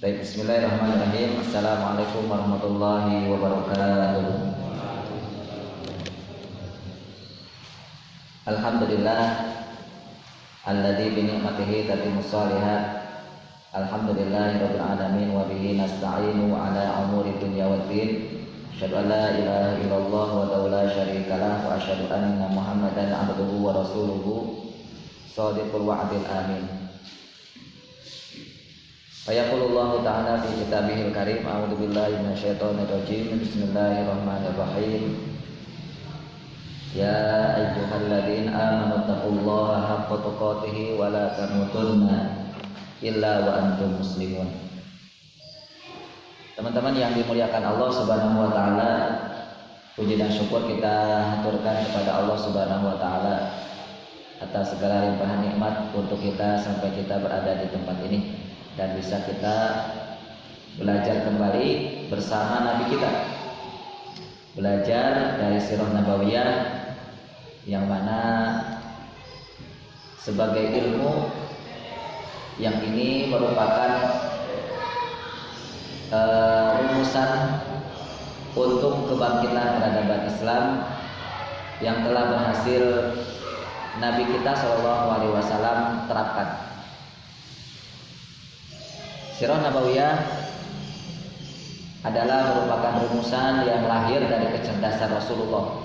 Baik, bismillahirrahmanirrahim. Assalamualaikum warahmatullahi wabarakatuh. Alhamdulillah alladzi bi ni'matihi tatimmus shalihat. Alhamdulillahirabbil alamin wa bihi nasta'inu ala umuri dunya waddin. Asyhadu an la ilaha illallah wa la syarika lah wa asyhadu anna Muhammadan abduhu wa rasuluhu shadiqul wa'dil amin. Fayaqulullahu ta'ala fi kitabihil karim, a'udzu billahi minasyaitonir rajim. Bismillahirrahmanirrahim. Ya ayyuhalladzina amanu taqullaha haqqa tuqatih wa la tamutunna illa wa antum muslimun. Teman-teman yang dimuliakan Allah Subhanahu wa taala, puji dan syukur kita haturkan kepada Allah Subhanahu wa taala atas segala limpahan nikmat untuk kita sampai kita berada di tempat ini dan bisa kita belajar kembali bersama Nabi kita, belajar dari sirah nabawiyah yang mana sebagai ilmu yang ini merupakan rumusan untuk kebangkitan peradaban Islam yang telah berhasil Nabi kita SAW terapkan. Sirah Nabawiyah adalah merupakan rumusan yang lahir dari kecerdasan Rasulullah,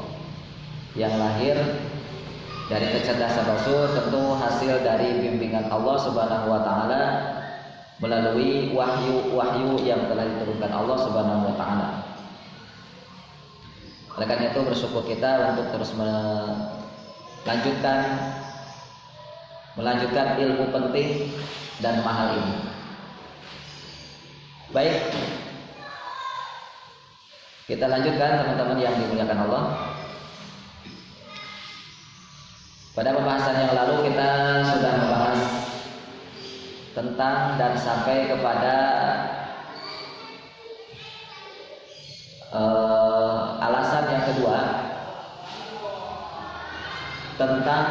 yang lahir dari kecerdasan Rasul, tentu hasil dari bimbingan Allah Subhanahu wa taala melalui wahyu-wahyu yang telah diturunkan Allah Subhanahu wa taala. Oleh karena itu bersyukur kita untuk terus melanjutkan ilmu penting dan mahal ini. Baik, kita lanjutkan teman-teman yang dimuliakan Allah. Pada pembahasan yang lalu kita sudah membahas tentang dan sampai kepada alasan yang kedua tentang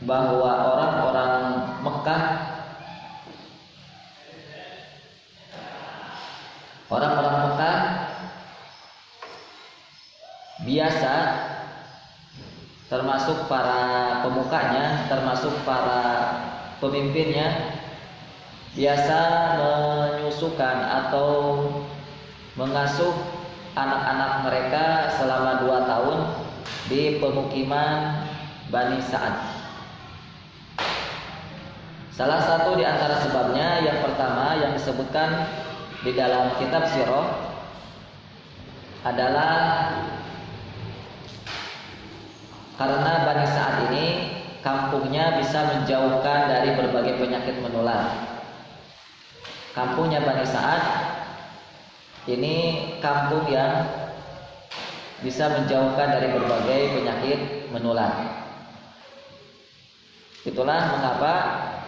bahwa orang-orang Mekah, biasa, termasuk para pemukanya, termasuk para pemimpinnya, biasa menyusukan atau mengasuh anak-anak mereka selama 2 tahun di pemukiman Bani Sa'ad. Salah satu di antara sebabnya, yang pertama yang disebutkan di dalam kitab sirah adalah karena Bani Sa'ad ini kampungnya bisa menjauhkan dari berbagai penyakit menular. Kampungnya Bani Sa'ad ini kampung yang bisa menjauhkan dari berbagai penyakit menular. Itulah mengapa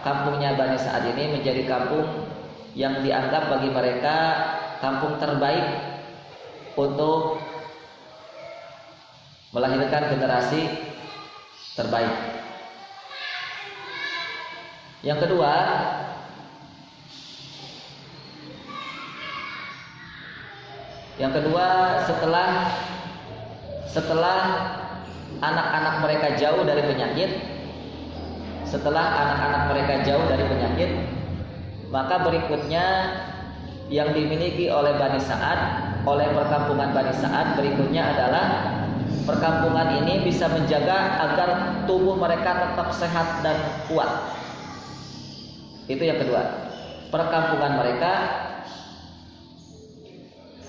kampungnya Bani Sa'ad ini menjadi kampung yang dianggap bagi mereka kampung terbaik untuk melahirkan generasi terbaik. Yang kedua, setelah anak-anak mereka jauh dari penyakit, maka berikutnya yang dimiliki oleh Bani Sa'ad, oleh perkampungan Bani Sa'ad berikutnya adalah perkampungan ini bisa menjaga agar tubuh mereka tetap sehat dan kuat. Itu yang kedua. Perkampungan mereka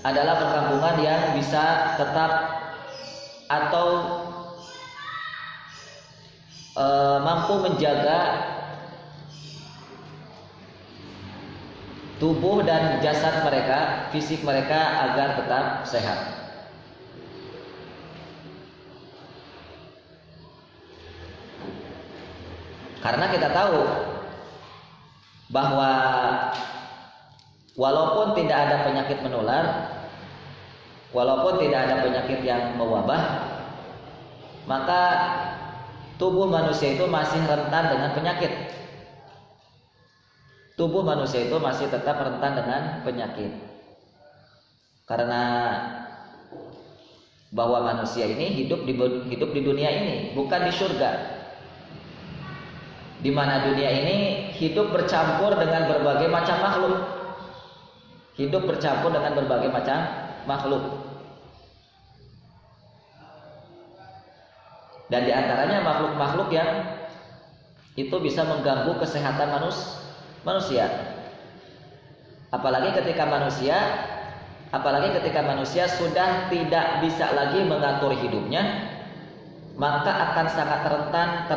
adalah perkampungan yang bisa tetap atau mampu menjaga tubuh dan jasad mereka, fisik mereka agar tetap sehat. Karena kita tahu bahwa walaupun tidak ada penyakit menular, walaupun tidak ada penyakit yang mewabah, maka tubuh manusia itu masih rentan dengan penyakit. tubuh manusia itu masih tetap rentan dengan penyakit. Karena bahwa manusia ini hidup di dunia ini, bukan di surga. Di mana dunia ini hidup bercampur dengan berbagai macam makhluk. Hidup bercampur dengan berbagai macam makhluk. Dan di antaranya makhluk-makhluk yang itu bisa mengganggu kesehatan manusia. Apalagi ketika manusia sudah tidak bisa lagi mengatur hidupnya, maka akan sangat rentan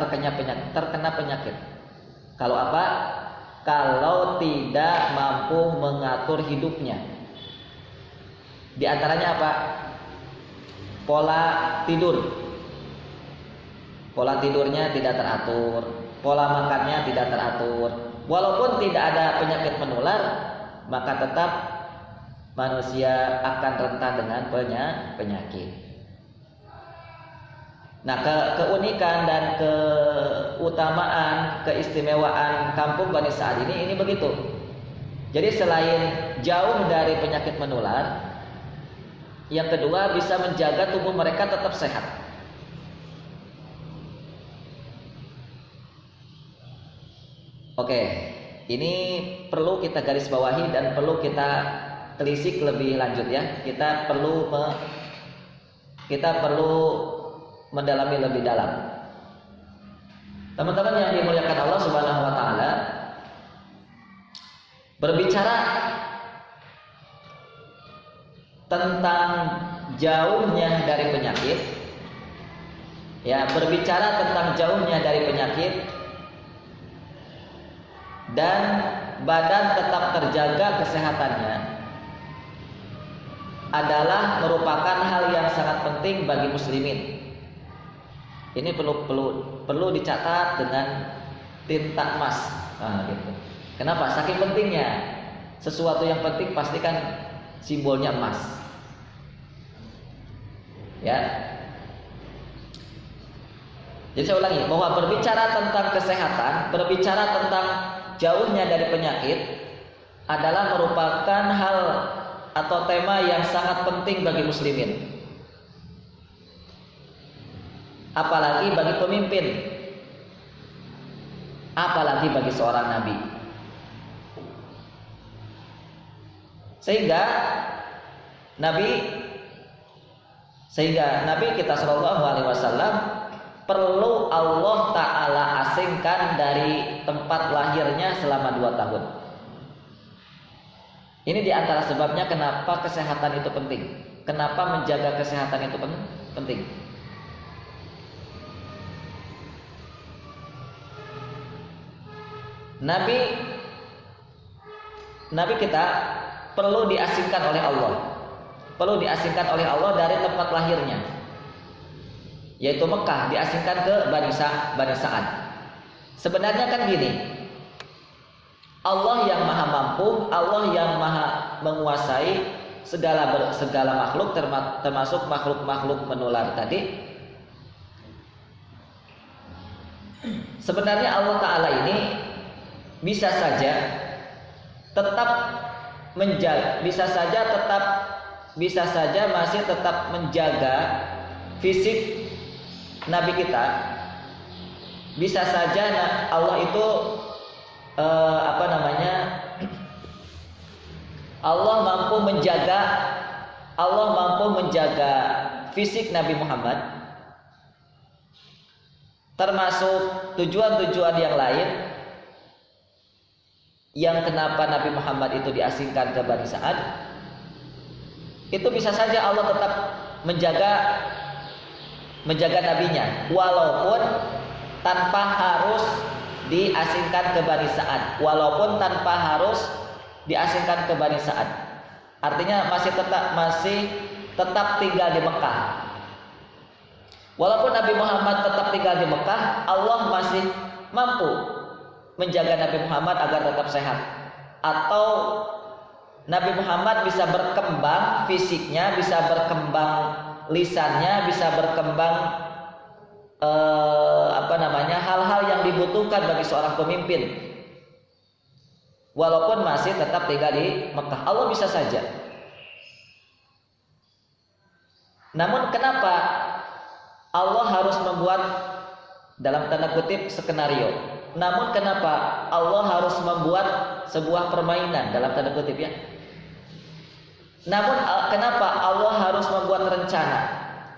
terkena penyakit. Kalau apa? Kalau tidak mampu mengatur hidupnya. Di antaranya apa? Pola tidur. Pola tidurnya tidak teratur, pola makannya tidak teratur. Walaupun tidak ada penyakit menular, maka tetap manusia akan rentan dengan penyakit. Nah, keunikan dan keutamaan, keistimewaan kampung Bani Sa'ad ini begitu. Jadi selain jauh dari penyakit menular, yang kedua bisa menjaga tubuh mereka tetap sehat. Oke, ini perlu kita garis bawahi dan perlu kita telisik lebih lanjut ya. Kita perlu mendalami lebih dalam. Teman-teman yang dimuliakan Allah Subhanahu wa taala, berbicara tentang jauhnya dari penyakit, ya, berbicara tentang jauhnya dari penyakit dan badan tetap terjaga kesehatannya adalah merupakan hal yang sangat penting bagi muslimin. Ini perlu dicatat dengan tinta emas. Nah, gitu. Kenapa? Saking pentingnya. Sesuatu yang penting pastikan simbolnya emas. Ya. Jadi saya ulangi, bahwa berbicara tentang kesehatan, berbicara tentang jauhnya dari penyakit adalah merupakan hal atau tema yang sangat penting bagi muslimin. Apalagi bagi pemimpin, apalagi bagi seorang nabi. Sehingga Nabi kita Shallallahu Alaihi Wasallam perlu Allah Ta'ala asingkan dari tempat lahirnya selama 2 tahun. Ini diantara sebabnya kenapa kesehatan itu penting. Kenapa menjaga kesehatan itu penting. Nabi kita perlu diasingkan oleh Allah. Perlu diasingkan oleh Allah dari tempat lahirnya, yaitu Mekah, diasingkan ke Bani Sa'ad. Sebenarnya kan gini, Allah yang maha mampu, Allah yang maha menguasai segala makhluk, termasuk makhluk-makhluk menular tadi. Sebenarnya Allah Ta'ala ini bisa saja masih tetap menjaga fisik Nabi kita. Bisa saja Allah itu Allah mampu menjaga fisik Nabi Muhammad, termasuk tujuan-tujuan yang lain yang kenapa Nabi Muhammad itu diasingkan ke Bani Sa'ad. Itu bisa saja Allah tetap menjaga nabinya, walaupun tanpa harus diasingkan ke Bani Sa'ad, Artinya masih tetap tinggal di Mekah. Walaupun Nabi Muhammad tetap tinggal di Mekah, Allah masih mampu menjaga Nabi Muhammad agar tetap sehat. Atau Nabi Muhammad bisa berkembang fisiknya, bisa berkembang lisannya, bisa berkembang hal-hal yang dibutuhkan bagi seorang pemimpin. walaupun masih tetap tinggal di Mekah. Allah bisa saja. Namun kenapa Allah harus membuat dalam tanda kutip skenario? Namun kenapa Allah harus membuat sebuah permainan dalam tanda kutip ya? Namun kenapa Allah harus membuat rencana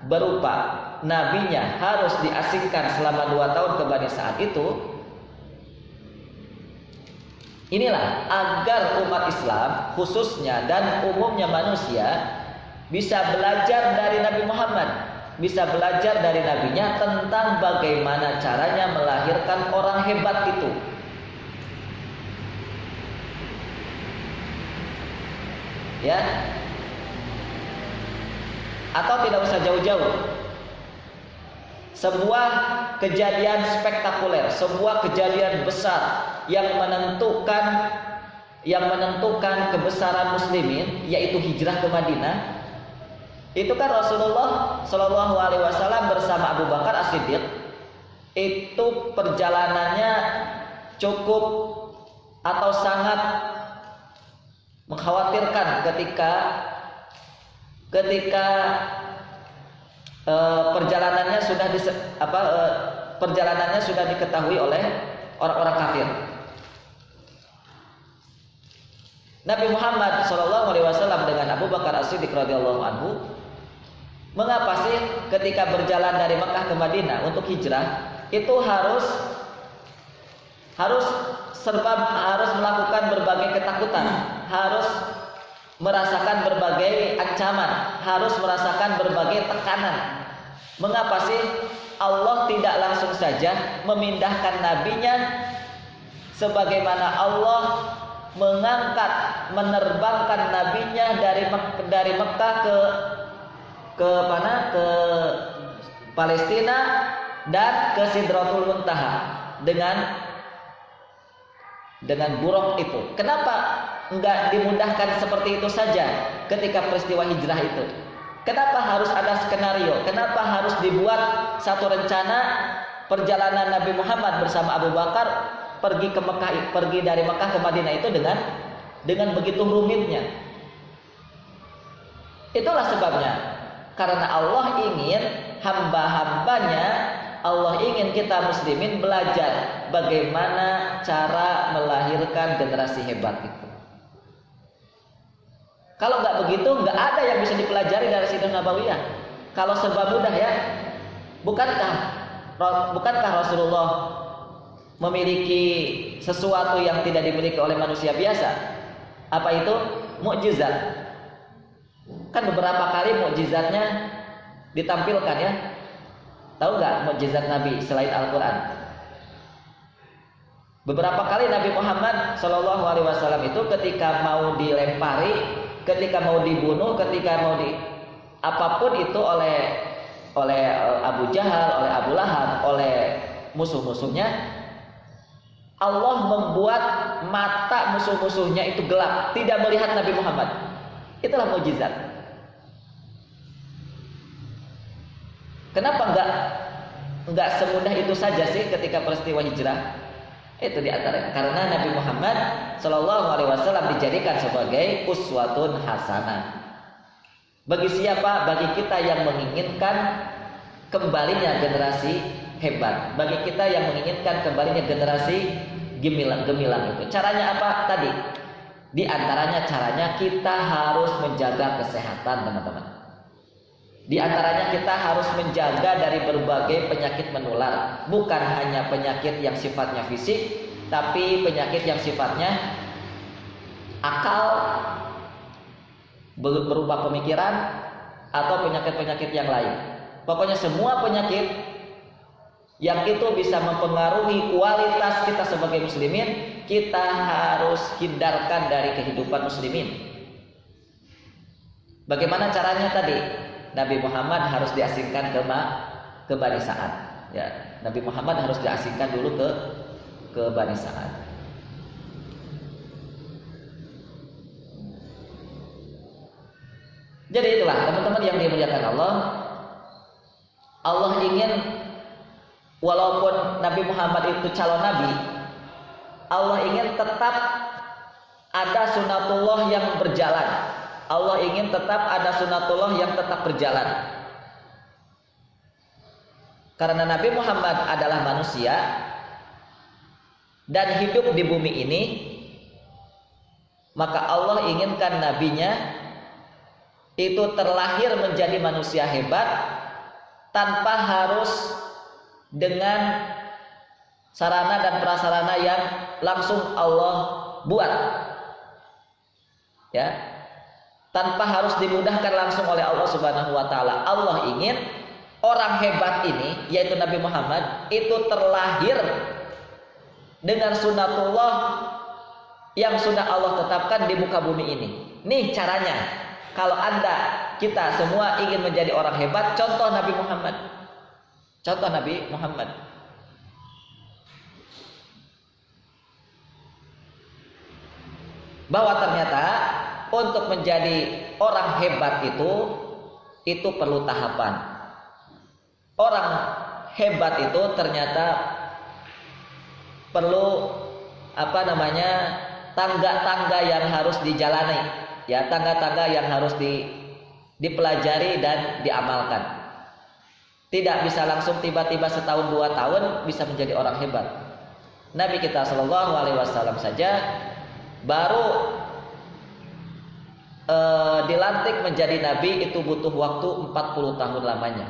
berupa nabinya harus diasingkan selama 2 tahun ke Bani Sa'ad itu? Inilah agar umat Islam khususnya dan umumnya manusia bisa belajar dari Nabi Muhammad, bisa belajar dari nabinya tentang bagaimana caranya melahirkan orang hebat itu. Ya. Atau tidak usah jauh-jauh. Sebuah kejadian spektakuler, sebuah kejadian besar yang menentukan kebesaran muslimin, yaitu hijrah ke Madinah. Itu kan Rasulullah Shallallahu Alaihi Wasallam bersama Abu Bakar As-Siddiq itu perjalanannya cukup atau sangat mengkhawatirkan ketika perjalanannya sudah diketahui oleh orang-orang kafir. Nabi Muhammad SAW dengan Abu Bakar As-Siddiq radhiyallahu anhu, mengapa sih ketika berjalan dari Mekah ke Madinah untuk hijrah itu harus melakukan berbagai ketakutan, harus merasakan berbagai ancaman, harus merasakan berbagai tekanan? Mengapa sih Allah tidak langsung saja memindahkan nabinya sebagaimana Allah menerbangkan nabinya dari Mekah ke Palestina dan ke Sidratul Muntaha dengan buruk itu? Kenapa enggak dimudahkan seperti itu saja ketika peristiwa hijrah itu? Kenapa harus ada skenario? Kenapa harus dibuat satu rencana perjalanan Nabi Muhammad bersama Abu Bakar pergi dari Mekah ke Madinah itu dengan begitu rumitnya? Itulah sebabnya. Karena Allah ingin hamba-hambanya, Allah ingin kita muslimin belajar bagaimana cara melahirkan generasi hebat itu. Kalau nggak begitu, nggak ada yang bisa dipelajari dari Sirah Nabawiyah. Kalau serba mudah ya, bukankah Rasulullah memiliki sesuatu yang tidak dimiliki oleh manusia biasa? Apa itu? Mukjizat. Kan beberapa kali mukjizatnya ditampilkan ya. Tahu nggak mukjizat Nabi selain Al-Quran? Beberapa kali Nabi Muhammad SAW itu ketika mau dilempari, ketika mau dibunuh, ketika mau apapun itu oleh Abu Jahal, oleh Abu Lahab, oleh musuh-musuhnya, Allah membuat mata musuh-musuhnya itu gelap, tidak melihat Nabi Muhammad. Itulah mukjizat. Kenapa enggak semudah itu saja sih ketika peristiwa hijrah? Itu diantaranya karena Nabi Muhammad SAW dijadikan sebagai uswatun hasanah. Bagi siapa? Bagi kita yang menginginkan kembalinya generasi hebat, bagi kita yang menginginkan kembalinya generasi gemilang itu. Caranya apa tadi? Di antaranya caranya kita harus menjaga kesehatan, teman-teman. Di antaranya kita harus menjaga dari berbagai penyakit menular, bukan hanya penyakit yang sifatnya fisik, tapi penyakit yang sifatnya akal, berupa pemikiran, atau penyakit-penyakit yang lain. Pokoknya semua penyakit yang itu bisa mempengaruhi kualitas kita sebagai muslimin, kita harus hindarkan dari kehidupan muslimin. Bagaimana caranya tadi? Nabi Muhammad harus diasingkan ke Bani Sa'ad. Ya, Nabi Muhammad harus diasingkan dulu ke Bani Sa'ad. Jadi itulah teman-teman yang dimuliakan Allah. Allah ingin walaupun Nabi Muhammad itu calon nabi, Allah ingin tetap ada sunatullah yang berjalan. Allah ingin tetap ada sunatullah yang tetap berjalan. Karena Nabi Muhammad adalah manusia dan hidup di bumi ini, maka Allah inginkan nabinya itu terlahir menjadi manusia hebat tanpa harus dengan sarana dan prasarana yang langsung Allah buat, ya, tanpa harus dimudahkan langsung oleh Allah Subhanahu wa taala. Allah ingin orang hebat ini, yaitu Nabi Muhammad, itu terlahir dengan sunatullah yang sudah Allah tetapkan di muka bumi ini. Nih caranya. Kalau kita semua ingin menjadi orang hebat, contoh Nabi Muhammad. Contoh Nabi Muhammad. Bahwa ternyata untuk menjadi orang hebat itu perlu tahapan. Orang hebat itu ternyata perlu tangga-tangga yang harus dijalani. Ya, tangga-tangga yang harus dipelajari dan diamalkan. Tidak bisa langsung tiba-tiba setahun 2 tahun bisa menjadi orang hebat. Nabi kita Shallallahu Alaihi Wasallam saja baru dilantik menjadi nabi itu butuh waktu 40 tahun lamanya.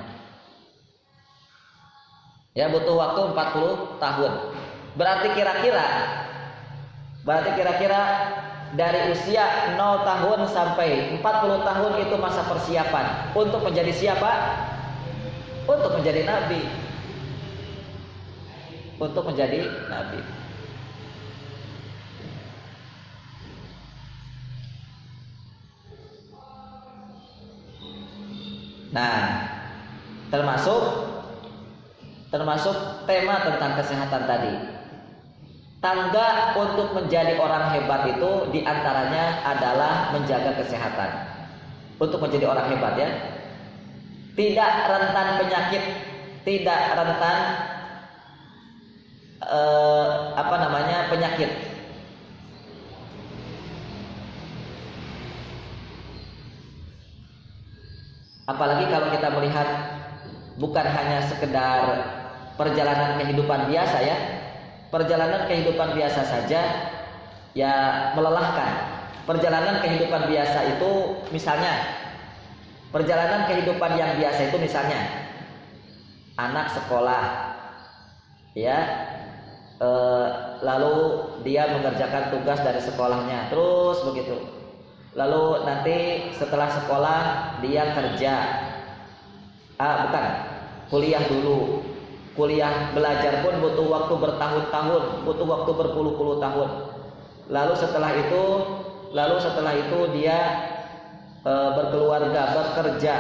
Ya, butuh waktu 40 tahun. Berarti kira-kira dari usia 0 tahun sampai 40 tahun itu masa persiapan untuk menjadi siapa? Untuk menjadi nabi. Untuk menjadi nabi. Nah, termasuk tema tentang kesehatan tadi. Tangga untuk menjadi orang hebat itu diantaranya adalah menjaga kesehatan. Untuk menjadi orang hebat, ya, tidak rentan penyakit, tidak rentan penyakit. Apalagi kalau kita melihat bukan hanya sekedar perjalanan kehidupan biasa, ya. Perjalanan kehidupan biasa saja ya melelahkan. Perjalanan kehidupan biasa itu misalnya, perjalanan kehidupan yang biasa itu misalnya anak sekolah, ya, lalu dia mengerjakan tugas dari sekolahnya, terus begitu. Lalu nanti setelah sekolah dia kerja, kuliah dulu. Kuliah belajar pun butuh waktu bertahun-tahun, butuh waktu berpuluh-puluh tahun. Lalu setelah itu dia berkeluarga, bekerja.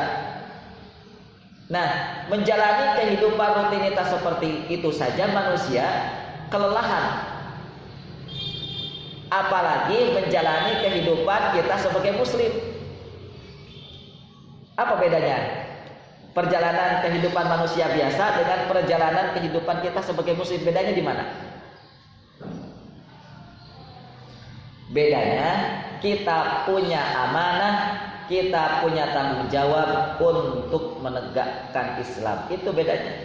Nah, menjalani kehidupan rutinitas seperti itu saja manusia kelelahan. Apalagi menjalani kehidupan kita sebagai muslim. Apa bedanya perjalanan kehidupan manusia biasa dengan perjalanan kehidupan kita sebagai muslim? Bedanya di mana? Bedanya kita punya amanah, kita punya tanggung jawab untuk menegakkan Islam. Itu bedanya.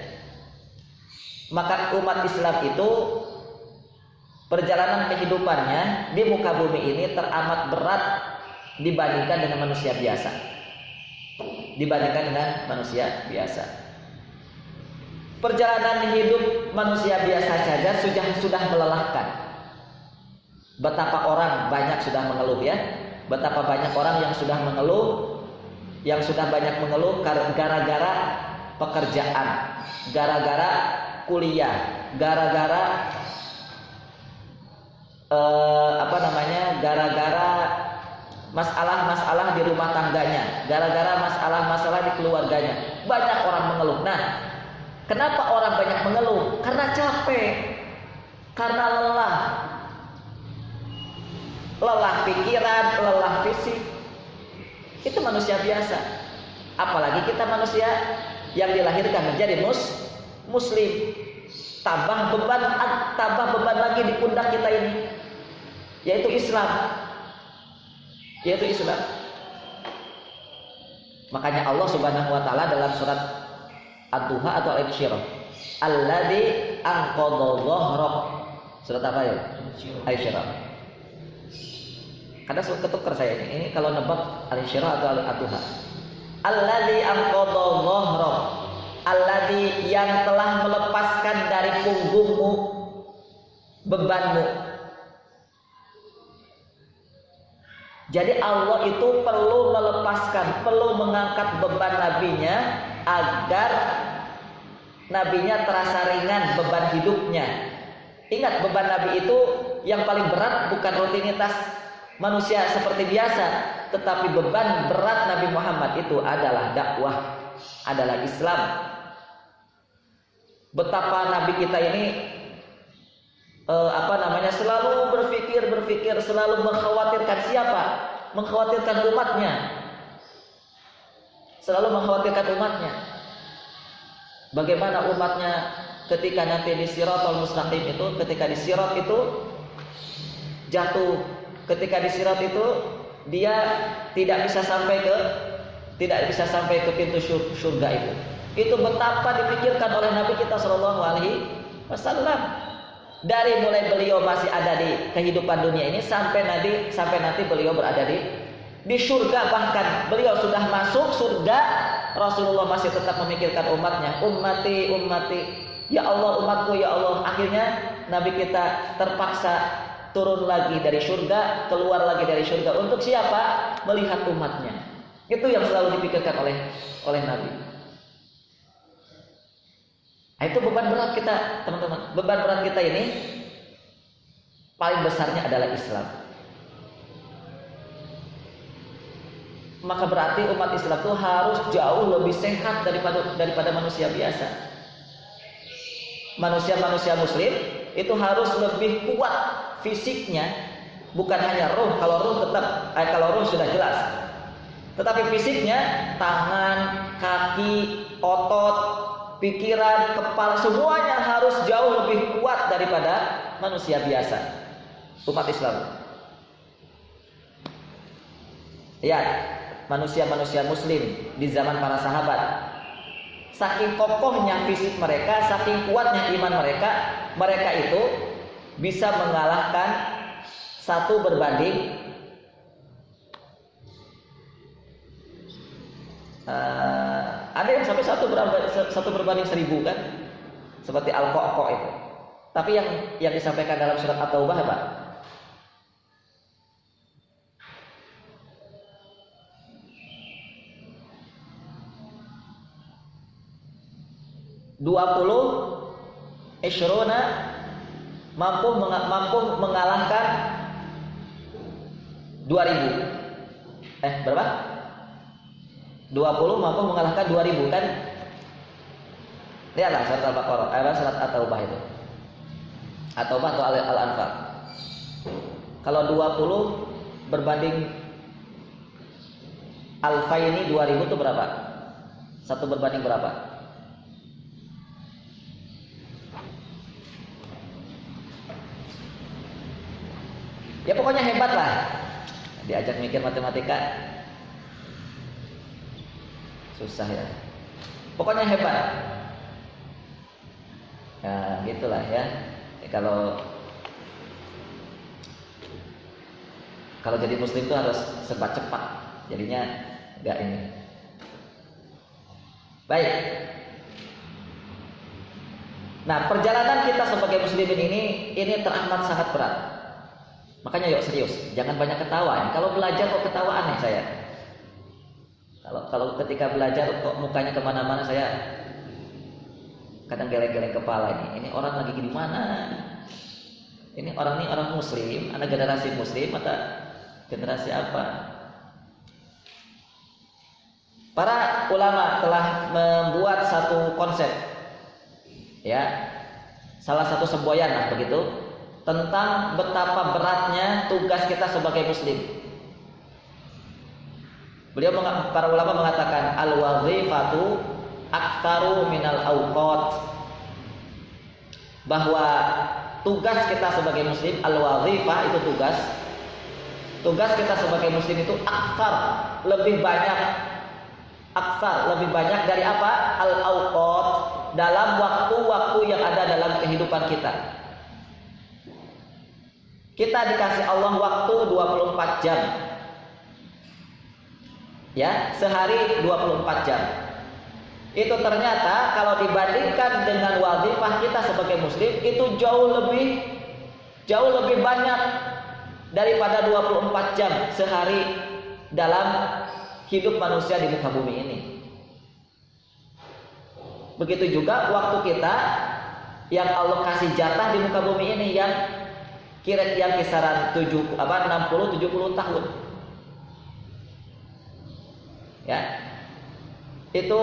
Maka umat Islam itu perjalanan kehidupannya di muka bumi ini teramat berat dibandingkan dengan manusia biasa. Perjalanan hidup manusia biasa saja sudah melelahkan. Betapa orang banyak sudah mengeluh, ya. Betapa banyak orang yang sudah banyak mengeluh gara-gara pekerjaan, gara-gara kuliah, gara-gara gara-gara masalah-masalah di rumah tangganya, gara-gara masalah-masalah di keluarganya. Banyak orang mengeluh. Nah, kenapa orang banyak mengeluh? Karena capek, karena lelah pikiran, lelah fisik. Itu manusia biasa. Apalagi kita manusia yang dilahirkan menjadi muslim. Tambah beban lagi di pundak kita ini, yaitu Islam. yaitu Islam. Makanya Allah Subhanahu wa taala dalam surat Ad-Duha atau Al-Insyirah, alladzi anqadha dhahrak. Surat apa ya? Al-Insyirah. Kadang ketukar saya ini kalau nebak Al-Insyirah atau Ad-Duha. Alladzi anqadha dhahrak, alladzi yang telah melepaskan dari punggungmu bebanmu. Jadi Allah itu perlu melepaskan, perlu mengangkat beban nabinya agar nabinya terasa ringan beban hidupnya. Ingat, beban nabi itu yang paling berat bukan rutinitas manusia seperti biasa, tetapi beban berat Nabi Muhammad itu adalah dakwah, adalah Islam. Betapa nabi kita ini selalu berpikir, selalu mengkhawatirkan siapa? Mengkhawatirkan umatnya. Selalu mengkhawatirkan umatnya. Bagaimana umatnya ketika nanti di Siratal Mustaqim itu, ketika di Sirat itu jatuh, ketika di Sirat itu dia tidak bisa sampai ke pintu surga itu. Itu betapa dipikirkan oleh Nabi kita Shallallahu Alaihi Wasallam. Dari mulai beliau masih ada di kehidupan dunia ini sampai nanti beliau berada di surga, bahkan beliau sudah masuk surga, Rasulullah masih tetap memikirkan umatnya. Ummati, ya Allah umatku, ya Allah. Akhirnya Nabi kita terpaksa turun lagi dari surga, keluar lagi dari surga untuk siapa? Melihat umatnya. Itu yang selalu dipikirkan oleh Nabi. Itu beban berat kita, teman-teman. Beban berat kita ini paling besarnya adalah Islam. Maka berarti umat Islam itu harus jauh lebih sehat daripada manusia biasa. Manusia Muslim itu harus lebih kuat fisiknya, bukan hanya roh. Kalau roh sudah jelas. Tetapi fisiknya, tangan, kaki, otot, pikiran, kepala, semuanya harus jauh lebih kuat daripada manusia biasa. Umat Islam. Lihat, manusia Muslim di zaman para sahabat. Saking kokohnya fisik mereka, saking kuatnya iman mereka itu bisa mengalahkan 1 berbanding ada yang sampai 1 berbanding 1000 kan, seperti Al-Qa'qa itu. Tapi yang disampaikan dalam surat At-Taubah apa? Ishrona mampu mengalahkan 2000. Berapa? 20 mampu mengalahkan 2000 kan? Lihatlah surat Al-Baqarah, surat At-Taubah itu. At-Taubah atau Al-Anfal. Kalau 20 berbanding Alfaini 2000 itu berapa? 1 berbanding berapa? Ya pokoknya hebat lah. Diajak mikir matematika susah ya. Pokoknya hebat. Nah, gitulah ya. Kalau jadi muslim itu harus serba cepat. Jadinya enggak ini. Baik. Nah, perjalanan kita sebagai muslimin ini teramat sangat berat. Makanya yuk serius, jangan banyak ketawa ya. Kalau belajar kok ketawa aneh saya. Kalau ketika belajar kok mukanya kemana-mana, saya kadang geleng-geleng kepala ini. Ini orang lagi gimana? Ini orang muslim, anak generasi muslim atau generasi apa? Para ulama telah membuat satu konsep, ya, salah satu semboyan lah begitu, tentang betapa beratnya tugas kita sebagai muslim. Para ulama mengatakan al-wazifatu aktsaru minal awqat, bahwa tugas kita sebagai muslim, al-wazifah itu tugas, Tugas kita sebagai muslim itu lebih banyak dari apa? Al-awqat, dalam waktu-waktu yang ada dalam kehidupan kita. Kita dikasih Allah waktu 24 jam. Ya, sehari 24 jam. Itu ternyata kalau dibandingkan dengan wazifah kita sebagai muslim itu jauh lebih banyak daripada 24 jam sehari dalam hidup manusia di muka bumi ini. Begitu juga waktu kita yang Allah kasih jatah di muka bumi ini yang kisaran 60-70 tahun. Ya. Itu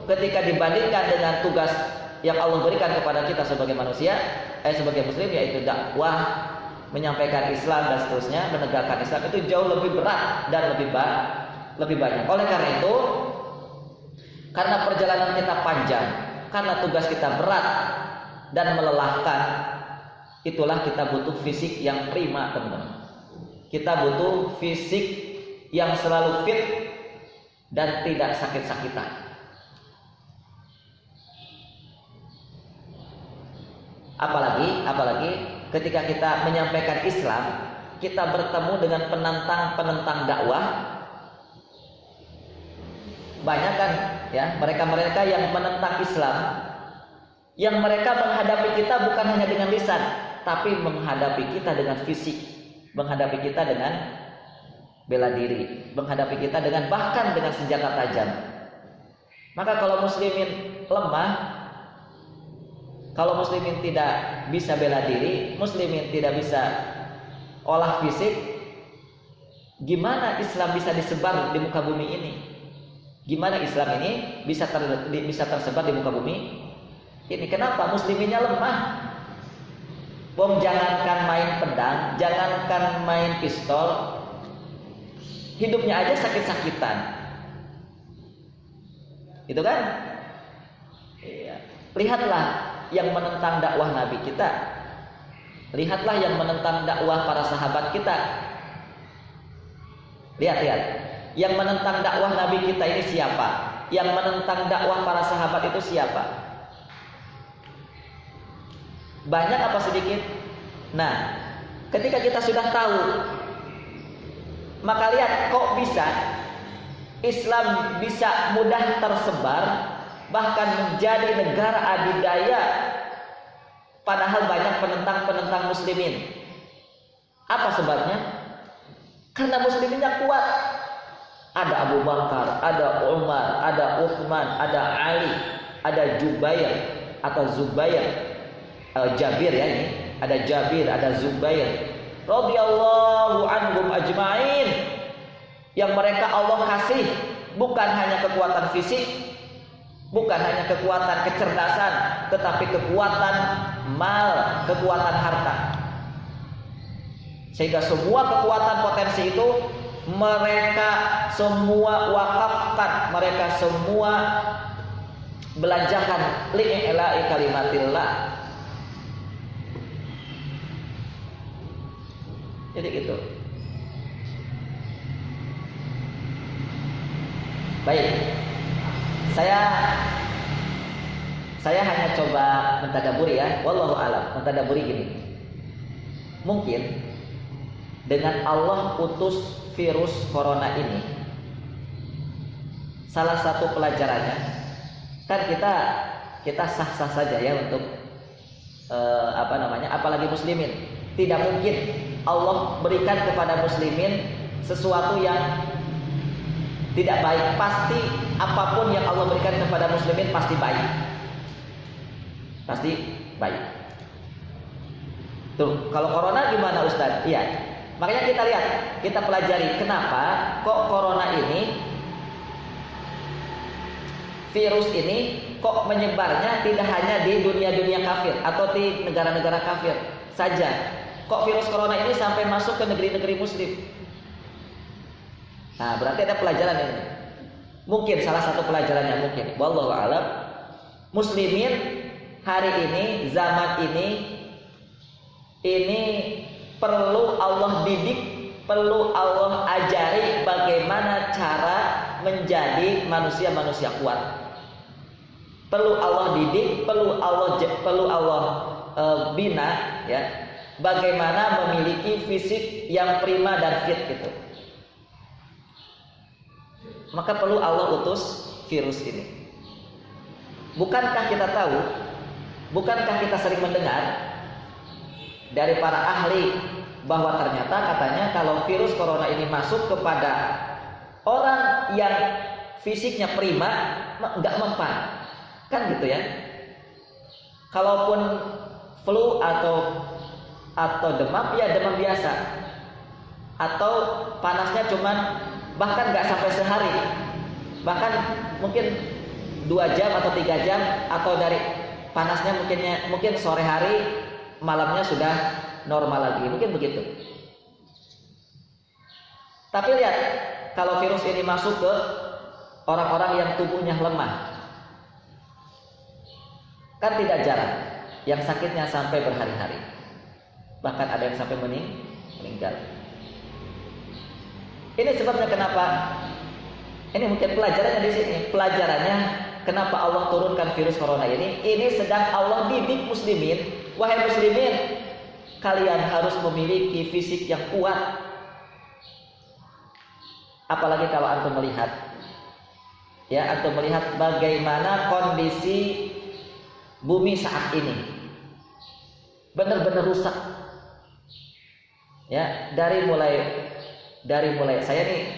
ketika dibandingkan dengan tugas yang Allah berikan kepada kita sebagai manusia, sebagai muslim, yaitu dakwah, menyampaikan Islam dan seterusnya, menegakkan Islam, itu jauh lebih berat dan lebih banyak. Oleh karena itu, karena perjalanan kita panjang, karena tugas kita berat dan melelahkan, itulah kita butuh fisik yang prima, teman-teman. Kita butuh fisik yang selalu fit dan tidak sakit-sakitan. Apalagi ketika kita menyampaikan Islam, kita bertemu dengan penentang dakwah. Banyak kan ya mereka yang menentang Islam, yang mereka menghadapi kita bukan hanya dengan lisan, tapi menghadapi kita dengan fisik, menghadapi kita dengan bela diri, menghadapi kita bahkan dengan senjata tajam. Maka kalau muslimin lemah, kalau muslimin tidak bisa bela diri, muslimin tidak bisa olah fisik, gimana Islam bisa disebar di muka bumi ini? Gimana Islam ini bisa tersebar di muka bumi ini? Kenapa musliminnya lemah? Jangankan main pedang, jangankan main pistol, hidupnya aja sakit-sakitan. Itu kan? Iya. Lihatlah yang menentang dakwah Nabi kita. Lihatlah yang menentang dakwah para sahabat kita. Lihat. Yang menentang dakwah Nabi kita ini siapa? Yang menentang dakwah para sahabat itu siapa? Banyak apa sedikit? Nah, ketika kita sudah tahu, maka lihat kok bisa Islam bisa mudah tersebar, bahkan menjadi negara adidaya, padahal banyak penentang muslimin. Apa sebabnya? Karena musliminnya kuat. Ada Abu Bakar, ada Umar, ada Uthman, ada Ali, ada Jubair atau Zubair, Jabir ya ini, ada Jabir, ada Zubair, radhiyallahu anhum ajma'in, yang mereka Allah kasih bukan hanya kekuatan fisik, bukan hanya kekuatan kecerdasan, tetapi kekuatan mal, kekuatan harta. Sehingga semua kekuatan potensi itu mereka semua wakafkan, mereka semua belanjakan li'ila'i kalimatillah. Jadi gitu. Baik, saya hanya coba mentadaburi ya, wallahu alam, mentadaburi gini. Mungkin dengan Allah utus virus corona ini, salah satu pelajarannya kan kita sah-sah saja ya untuk apalagi muslimin. Tidak mungkin Allah berikan kepada muslimin sesuatu yang tidak baik. Pasti apapun yang Allah berikan kepada muslimin pasti baik. Pasti baik. Tuh, kalau corona gimana Ustaz? Iya. Makanya kita lihat, kita pelajari kenapa kok corona ini, virus ini kok menyebarnya tidak hanya di dunia-dunia kafir atau di negara-negara kafir saja. Kok virus corona ini sampai masuk ke negeri-negeri muslim? Nah, berarti ada pelajaran ini. Mungkin salah satu pelajarannya mungkin, wallahu a'lam, muslimin hari ini, zaman ini perlu Allah didik, perlu Allah ajari bagaimana cara menjadi manusia-manusia kuat. Perlu Allah didik, perlu Allah bina, ya. Bagaimana memiliki fisik yang prima dan fit gitu. Maka perlu Allah utus virus ini. Bukankah kita tahu? Bukankah kita sering mendengar dari para ahli bahwa ternyata katanya kalau virus corona ini masuk kepada orang yang fisiknya prima nggak mempan, kan gitu ya. Kalaupun flu atau demam ya demam biasa, atau panasnya cuman bahkan nggak sampai sehari, bahkan mungkin 2 jam atau 3 jam, atau dari panasnya mungkin sore hari, malamnya sudah normal lagi, mungkin begitu. Tapi lihat, kalau virus ini masuk ke orang-orang yang tubuhnya lemah, kan tidak jarang yang sakitnya sampai berhari-hari, bahkan ada yang sampai meninggal. Ini sebabnya kenapa, ini mungkin pelajarannya di sini. Pelajarannya kenapa Allah turunkan virus corona ini sedang Allah didik muslimin. Wahai muslimin, kalian harus memiliki fisik yang kuat. Apalagi kalau antum melihat, ya, antum melihat bagaimana kondisi bumi saat ini, benar-benar rusak. Ya, dari mulai saya nih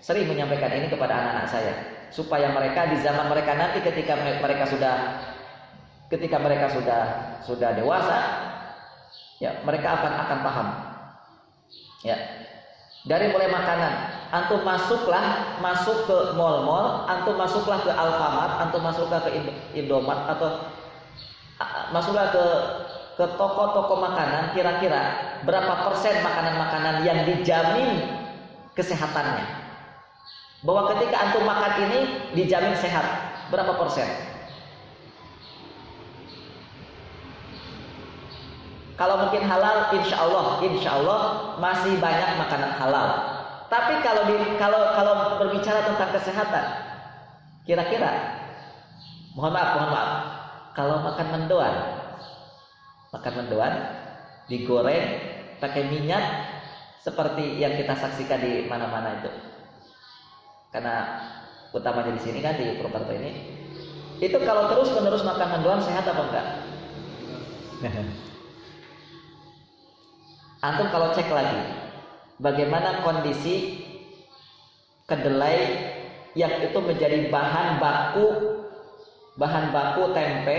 sering menyampaikan ini kepada anak-anak saya, supaya mereka di zaman mereka nanti ketika mereka sudah dewasa, ya, mereka akan paham. Ya. Dari mulai makanan, antum masuk ke mall-mall, antum masuklah ke Alfamart, antum masuklah ke Indomart, atau masuklah ke toko-toko makanan, kira-kira berapa persen makanan-makanan yang dijamin kesehatannya? Bahwa ketika antum makan ini dijamin sehat, berapa persen? Kalau mungkin halal, insya Allah masih banyak makanan halal. Tapi kalau berbicara tentang kesehatan, kira-kira, mohon maaf, kalau makan mendoan digoreng pakai minyak seperti yang kita saksikan di mana-mana itu, karena utamanya di sini kan, di Purwokerto ini, itu kalau terus-menerus makan mendoan sehat apa enggak? Antum kalau cek lagi bagaimana kondisi kedelai yang itu menjadi bahan baku tempe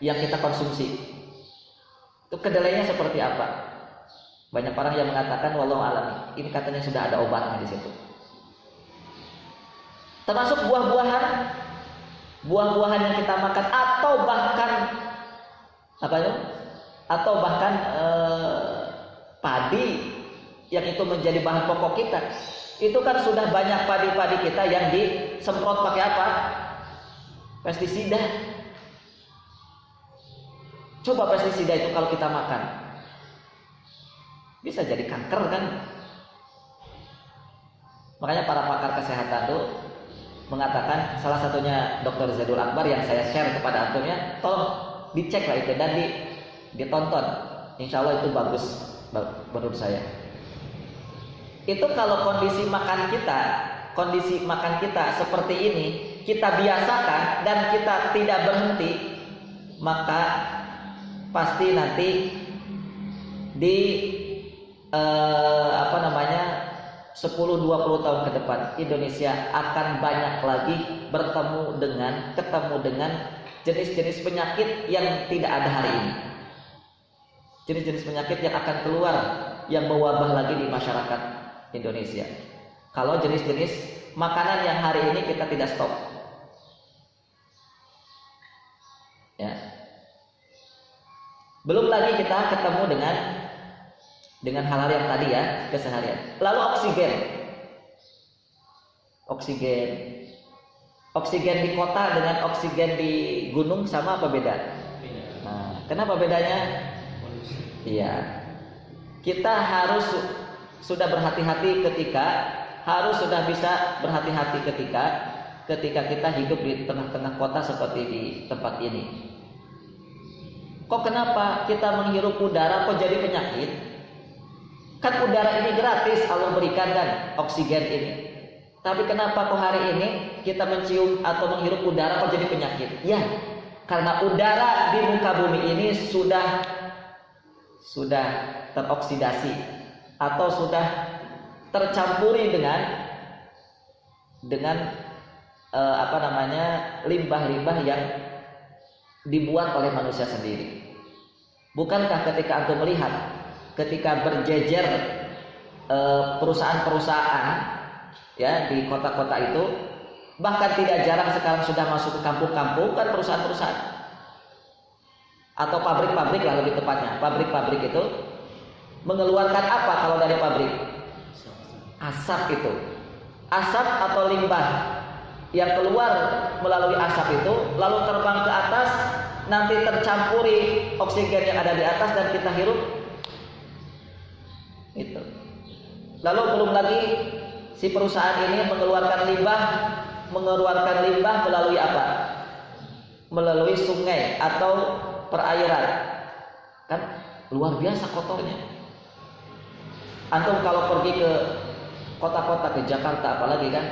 yang kita konsumsi, itu kedelainya seperti apa? Banyak orang yang mengatakan wallahu alam, ini katanya sudah ada obatnya di situ. Termasuk buah-buahan yang kita makan, atau bahkan padi yang itu menjadi bahan pokok kita. Itu kan sudah banyak padi-padi kita yang disemprot pakai apa? Pestisida. Coba pestisida itu kalau kita makan, bisa jadi kanker kan? Makanya para pakar kesehatan tuh mengatakan, salah satunya Dr. Zaidul Akbar yang saya share kepada antum, ya, tolong dicek lah itu dan ditonton. Insya Allah itu bagus menurut saya. Itu kalau kondisi makan kita seperti ini, kita biasakan dan kita tidak berhenti, maka pasti nanti di 10-20 tahun ke depan Indonesia akan banyak lagi ketemu dengan jenis-jenis penyakit yang tidak ada hari ini. Jenis-jenis penyakit yang akan keluar, yang mewabah lagi di masyarakat Indonesia. Kalau jenis-jenis makanan yang hari ini kita tidak stop. Ya. Belum lagi kita ketemu dengan hal-hal yang tadi, ya, keseharian. Lalu oksigen di kota dengan oksigen di gunung sama apa beda? Nah, kenapa bedanya? Iya, kita harus sudah berhati-hati harus sudah bisa berhati-hati ketika kita hidup di tengah-tengah kota seperti di tempat ini. Kok kenapa kita menghirup udara kok jadi penyakit? Kan udara ini gratis Allah berikan kan, oksigen ini. Tapi kenapa kok hari ini kita mencium atau menghirup udara kok jadi penyakit? Ya, karena udara di muka bumi ini sudah teroksidasi atau sudah tercampuri dengan limbah-limbah yang dibuat oleh manusia sendiri. Bukankah ketika antum melihat ketika berjejer perusahaan-perusahaan ya di kota-kota itu, bahkan tidak jarang sekarang sudah masuk ke kampung-kampung kan perusahaan-perusahaan atau pabrik-pabrik lah lebih tepatnya. Pabrik-pabrik itu mengeluarkan apa kalau dari pabrik? Asap itu. Asap atau limbah yang keluar melalui asap itu lalu terbang ke atas, nanti tercampuri oksigen yang ada di atas dan kita hirup itu. Lalu belum lagi si perusahaan ini mengeluarkan limbah melalui apa? Melalui sungai atau perairan. Kan luar biasa kotornya. Antum kalau pergi ke kota-kota, ke Jakarta apalagi kan,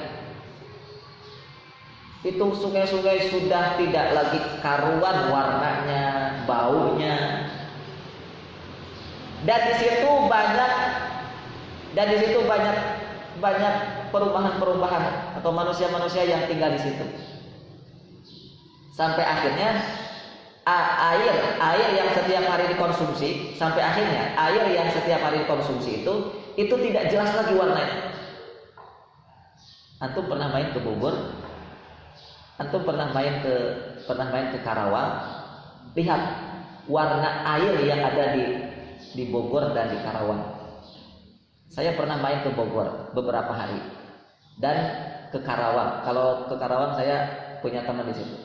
itu sungai-sungai sudah tidak lagi karuan warnanya, baunya. Dan di situ banyak perubahan-perubahan atau manusia-manusia yang tinggal di situ. Sampai akhirnya air yang setiap hari dikonsumsi, itu tidak jelas lagi warnanya. Antum pernah main ke Bogor? Antum pernah main ke Karawang? Lihat warna air yang ada di Bogor dan di Karawang. Saya pernah main ke Bogor beberapa hari dan ke Karawang. Kalau ke Karawang saya punya teman di situ.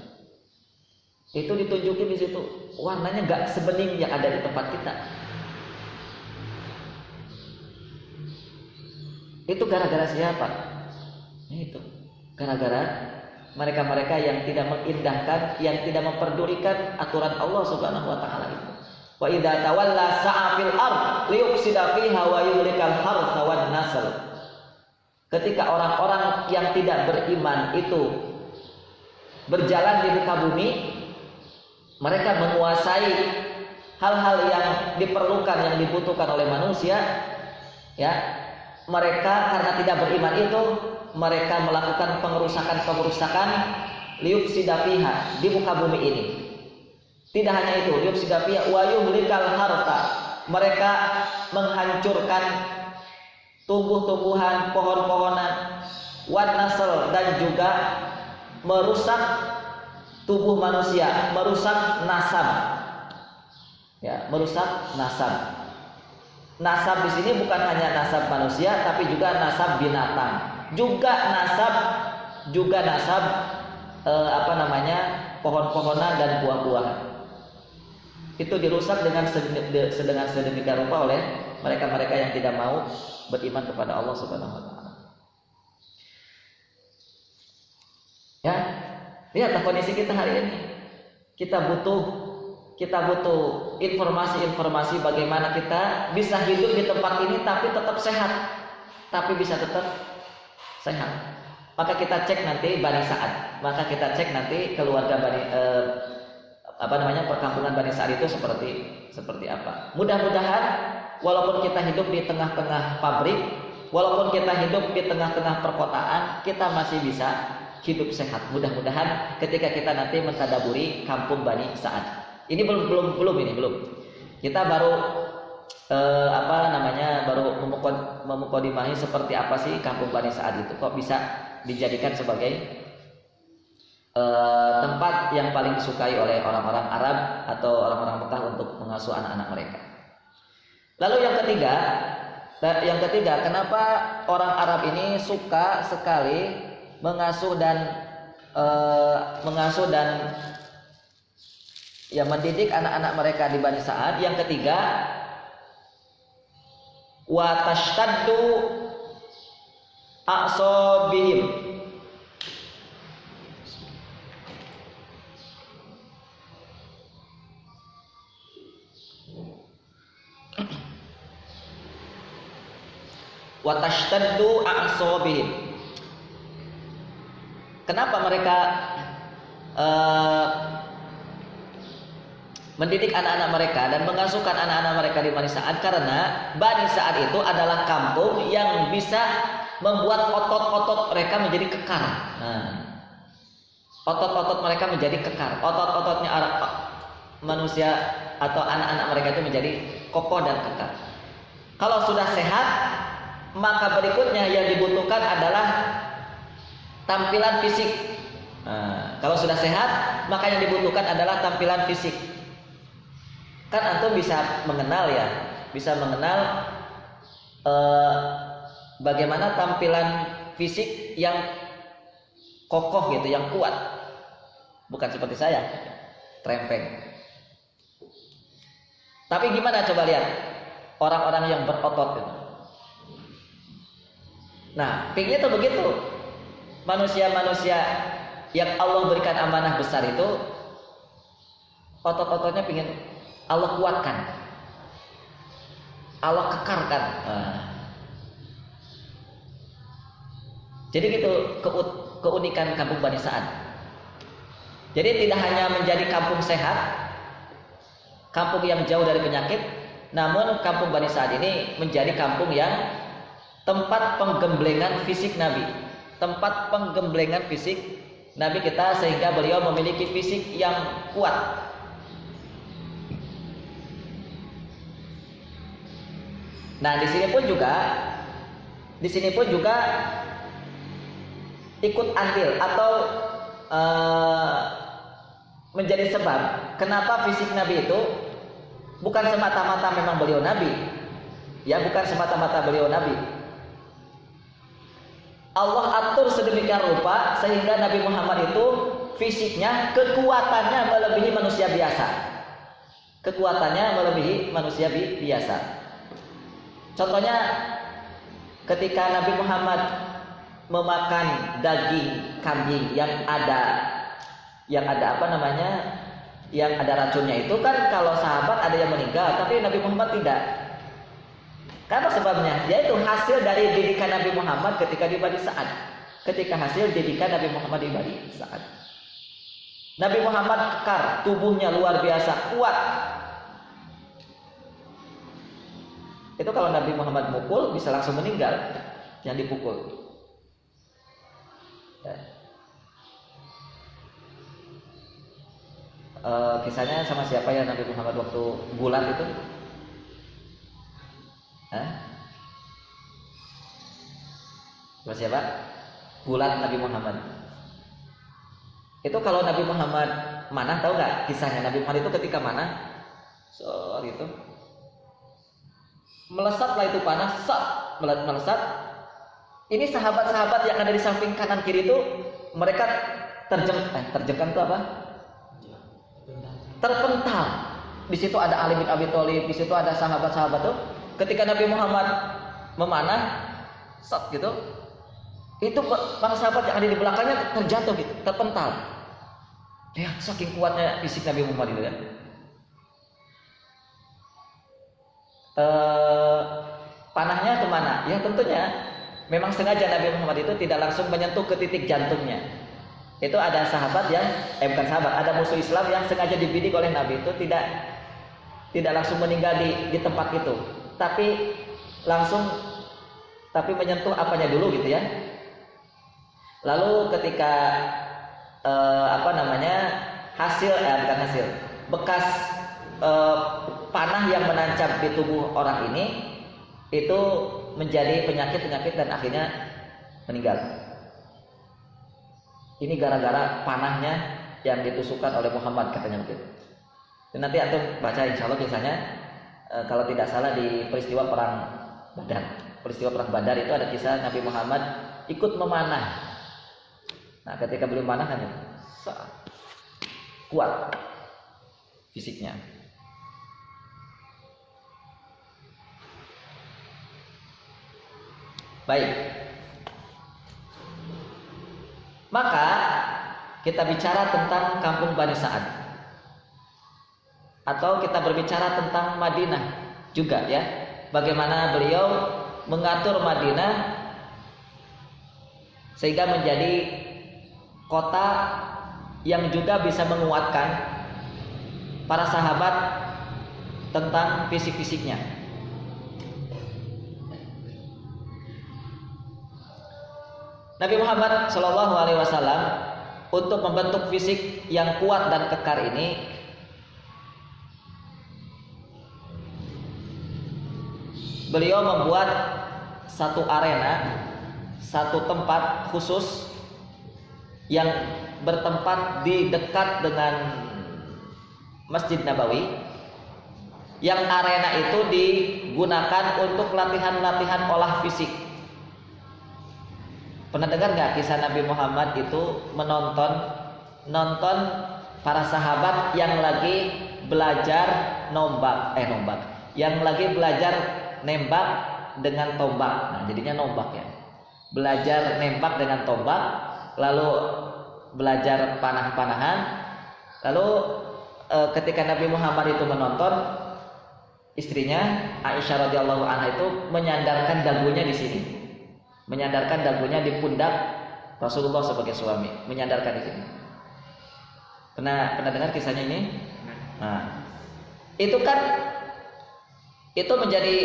Itu ditunjukin di situ warnanya nggak sebening yang ada di tempat kita. Itu gara-gara siapa? Itu gara-gara mereka-mereka yang tidak mengindahkan, yang tidak memperdulikan aturan Allah Subhanahu wa taala itu. Wa idza tawalla sa'a fil ard liyufsida fiha wa yuhlikal hartha wan nasl. Ketika orang-orang yang tidak beriman itu berjalan di muka bumi, mereka menguasai hal-hal yang diperlukan, yang dibutuhkan oleh manusia, ya. Mereka karena tidak beriman itu mereka melakukan pengerusakan liyufsida fiha di muka bumi ini. Tidak hanya itu, liyufsida fiha wa yuhlikal harta. Mereka menghancurkan tumbuh-tumbuhan, pohon-pohonan, wan nasl, dan juga merusak tubuh manusia, merusak nasab. Ya, merusak nasab. Nasab di sini bukan hanya nasab manusia, tapi juga nasab binatang. Juga nasab pohon-pohonan dan buah-buahan. Itu dirusak dengan sedemikian rupa oleh mereka-mereka yang tidak mau beriman kepada Allah Subhanahu wa taala. Ya, lihatlah kondisi kita hari ini. Kita butuh informasi-informasi bagaimana kita bisa hidup di tempat ini tapi tetap sehat. Maka kita cek nanti Bani Sa'ad. Maka kita cek nanti keluarga perkampungan Bani Sa'ad itu seperti apa. Mudah-mudahan walaupun kita hidup di tengah-tengah pabrik, walaupun kita hidup di tengah-tengah perkotaan, kita masih bisa hidup sehat. Mudah-mudahan ketika kita nanti mentadaburi kampung Bani Sa'ad. Ini belum. Kita baru baru memukodimahi seperti apa sih kampung Bani Sa'ad itu, kok bisa dijadikan sebagai tempat yang paling disukai oleh orang-orang Arab atau orang-orang Mekah untuk mengasuh anak-anak mereka. Lalu yang ketiga, kenapa orang Arab ini suka sekali mengasuh dan ya mendidik anak-anak mereka di Bani Sa'ad? Yang ketiga, wa tashtaddu a'sabihim. Wa tashtaddu a'sabihim. Kenapa mereka mendidik anak-anak mereka dan mengasuhkan anak-anak mereka di Bani Sa'ad? Karena Bani Sa'ad itu adalah kampung yang bisa membuat otot-otot mereka menjadi kekar. Nah, otot-otot mereka menjadi kekar. Otot-ototnya manusia atau anak-anak mereka itu menjadi kokoh dan kekar. Kalau sudah sehat, maka berikutnya yang dibutuhkan adalah tampilan fisik. Nah, kalau sudah sehat, maka yang dibutuhkan adalah tampilan fisik. Kan antum bisa mengenal ya, bisa mengenal bagaimana tampilan fisik yang kokoh gitu, yang kuat. Bukan seperti saya, trempeng. Tapi gimana coba lihat orang-orang yang berotot gitu. Nah, pingnya tuh begitu. Manusia-manusia yang Allah berikan amanah besar itu otot-ototnya pingin Allah kuatkan, Allah kekarkan. Nah, jadi gitu keunikan kampung Bani Sa'ad. Jadi tidak hanya menjadi kampung sehat, kampung yang jauh dari penyakit, namun kampung Bani Sa'ad ini menjadi kampung yang tempat penggemblengan fisik Nabi, tempat penggemblengan fisik Nabi kita, sehingga beliau memiliki fisik yang kuat. Nah, di sini pun juga ikut andil atau menjadi sebab kenapa fisik Nabi itu bukan semata-mata memang beliau Nabi, ya, bukan semata-mata beliau Nabi. Allah atur sedemikian rupa sehingga Nabi Muhammad itu fisiknya, kekuatannya melebihi manusia biasa. Kekuatannya melebihi manusia biasa. Contohnya ketika Nabi Muhammad memakan daging kambing yang ada yang ada racunnya, itu kan kalau sahabat ada yang meninggal, tapi Nabi Muhammad tidak. Karena sebabnya yaitu hasil dari didikan Nabi Muhammad ketika di Bani Sa'ad. Ketika hasil didikan Nabi Muhammad di Bani Sa'ad, Nabi Muhammad kekar, tubuhnya luar biasa kuat. Itu kalau Nabi Muhammad mukul bisa langsung meninggal yang dipukul. Kisahnya sama siapa ya Nabi Muhammad waktu gulat itu? Sama siapa? Gulat Nabi Muhammad. Itu kalau Nabi Muhammad manah, tahu nggak kisahnya? Nabi Muhammad itu ketika manah, itu melesatlah itu panah, melesat. Ini sahabat-sahabat yang ada di samping kanan kiri itu mereka terjengkang itu apa? Terpental. Di situ ada Ali bin Abi Thalib, di situ ada sahabat-sahabat tuh. Ketika Nabi Muhammad memanah, gitu, itu para sahabat yang ada di belakangnya terjatuh gitu, terpental. Ya, saking kuatnya fisik Nabi Muhammad itu kan. Panahnya kemana? Ya tentunya memang sengaja Nabi Muhammad itu tidak langsung menyentuh ke titik jantungnya. Itu ada sahabat yang bukan sahabat, ada musuh Islam yang sengaja dibidik oleh Nabi itu tidak langsung meninggal di tempat itu, tapi menyentuh apanya dulu gitu ya. Lalu ketika bekas panah yang menancap di tubuh orang ini itu menjadi penyakit dan akhirnya meninggal. Ini gara-gara panahnya yang ditusukkan oleh Muhammad, katanya begitu. Dan nanti antum baca insya Allah kisahnya, kalau tidak salah di peristiwa perang Badar. Peristiwa perang Badar itu ada kisah Nabi Muhammad ikut memanah. Nah, ketika beliau memanah kan kuat fisiknya. Baik. Maka kita bicara tentang kampung Bani Sa'ad, atau kita berbicara tentang Madinah juga ya. Bagaimana beliau mengatur Madinah sehingga menjadi kota yang juga bisa menguatkan para sahabat tentang fisik-fisiknya. Nabi Muhammad SAW untuk membentuk fisik yang kuat dan kekar ini, beliau membuat satu arena, satu tempat khusus yang bertempat di dekat dengan Masjid Nabawi, yang arena itu digunakan untuk latihan-latihan olah fisik. Pernah dengar nggak kisah Nabi Muhammad itu menonton para sahabat yang lagi belajar yang lagi belajar nembak dengan tombak. Nah, jadinya nombak ya. Belajar nembak dengan tombak, lalu belajar panah-panahan. Lalu ketika Nabi Muhammad itu menonton, istrinya Aisyah radhiyallahu anha itu menyandarkan dagunya di sini. Menyandarkan dagunya di pundak Rasulullah sebagai suami, menyandarkan di sini. Pernah dengar kisahnya ini? Nah, itu menjadi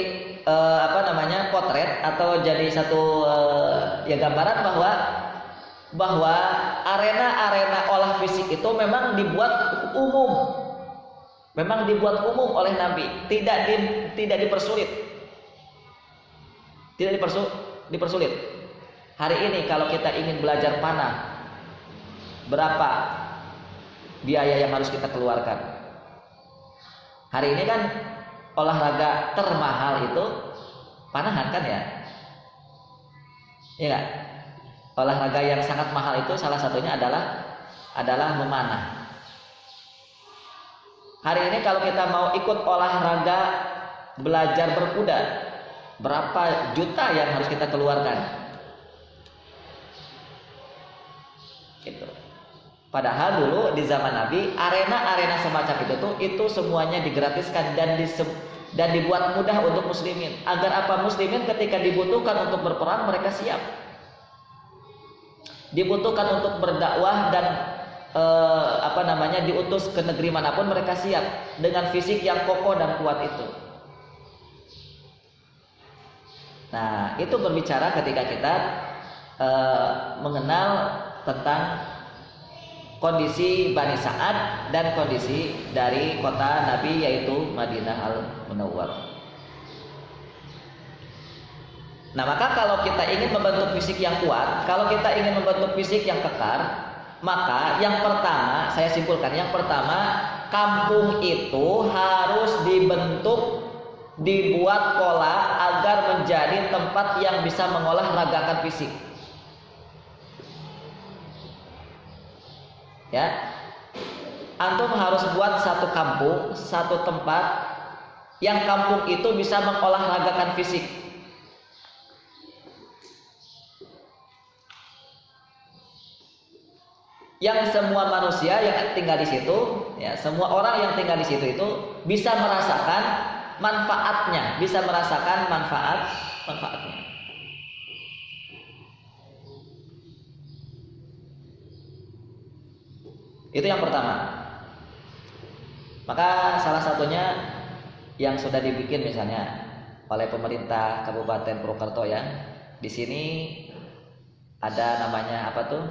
potret atau jadi satu gambaran bahwa arena-arena olah fisik itu memang dibuat umum oleh Nabi, tidak dipersulit. Dipersulit. Hari ini kalau kita ingin belajar panah, berapa biaya yang harus kita keluarkan? Hari ini kan olahraga termahal itu panahan kan ya? Iya nggak? Olahraga yang sangat mahal itu salah satunya adalah memanah. Hari ini kalau kita mau ikut olahraga belajar berkuda, berapa juta yang harus kita keluarkan? Gitu. Padahal dulu di zaman Nabi arena-arena semacam itu semuanya digratiskan dan dibuat mudah untuk muslimin, agar apa? Muslimin ketika dibutuhkan untuk berperang mereka siap, dibutuhkan untuk berdakwah dan diutus ke negeri manapun mereka siap dengan fisik yang kokoh dan kuat itu. Nah, itu berbicara ketika kita mengenal tentang kondisi Bani Sa'ad dan kondisi dari kota Nabi, yaitu Madinah Al-Munawwarah. Nah, maka kalau kita ingin membentuk fisik yang kuat, kalau kita ingin membentuk fisik yang kekar, maka yang pertama, saya simpulkan, yang pertama, kampung itu harus dibuat pola agar menjadi tempat yang bisa mengolah ragakan fisik. Ya, antum harus buat satu kampung, satu tempat yang kampung itu bisa mengolah ragakan fisik. Yang semua manusia yang tinggal di situ, ya, semua orang yang tinggal di situ itu bisa merasakan manfaatnya, bisa merasakan manfaatnya. Itu yang pertama. Maka salah satunya yang sudah dibikin misalnya oleh pemerintah Kabupaten Purwokerto ya. Di sini ada namanya apa tuh?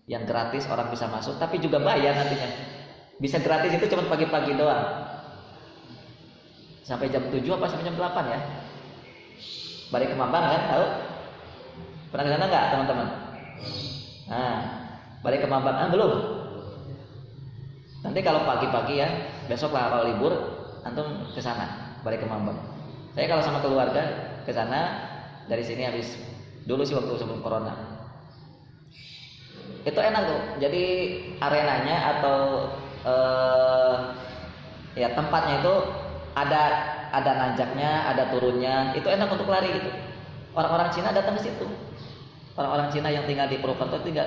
Yang gratis orang bisa masuk, tapi juga bayar nantinya. Bisa gratis itu cuma pagi-pagi doang. Sampai jam 7 apa sampai jam 8 ya? Balik Kemambang kan, tahu? Pernah ke sana enggak, teman-teman? Nah, balik Kemambang belum? Nanti kalau pagi-pagi ya, besok lah kalau libur, antum ke sana, balik Kemambang. Saya kalau sama keluarga ke sana, dari sini habis dulu sih waktu sebelum corona. Itu enak tuh. Jadi arenanya atau tempatnya itu ada nanjaknya, ada turunnya. Itu enak untuk lari gitu. Orang-orang Cina datang ke situ. Orang-orang Cina yang tinggal di Purwokerto tinggal.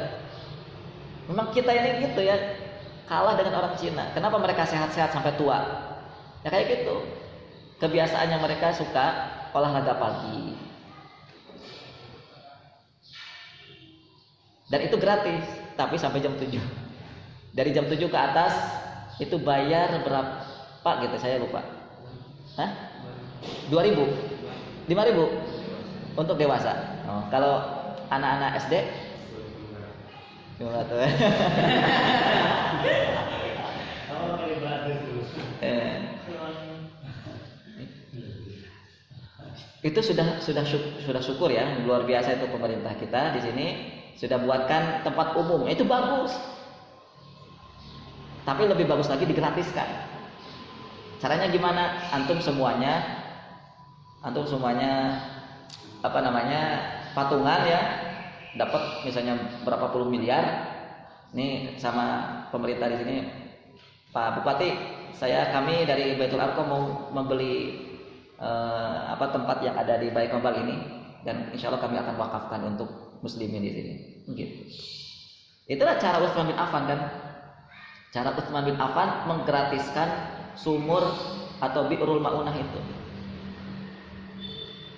Memang kita ini gitu ya, kalah dengan orang Cina. Kenapa mereka sehat-sehat sampai tua? Ya kayak gitu. Kebiasaannya mereka suka olahraga pagi. Dan itu gratis, tapi sampai jam 7. Dari jam 7 ke atas itu bayar berapa gitu, saya lupa. Hah? 2.000? 5.000? Untuk dewasa. Oh, kalau anak-anak SD gimana tuh? Itu sudah syukur ya, luar biasa itu pemerintah kita di sini sudah buatkan tempat umum. Itu bagus. Tapi lebih bagus lagi digratiskan. Caranya gimana? Antum semuanya apa namanya? Patungan ya. Dapat misalnya berapa puluh miliar. Nih sama pemerintah di sini, Pak Bupati, kami dari Baitul Arqam mau membeli tempat yang ada di Baikambal ini, dan insya Allah kami akan wakafkan untuk muslimin di sini. Gitu. Itulah cara Utsman bin Affan kan. Cara Utsman bin Affan menggratiskan sumur atau bi'rul ma'unah itu.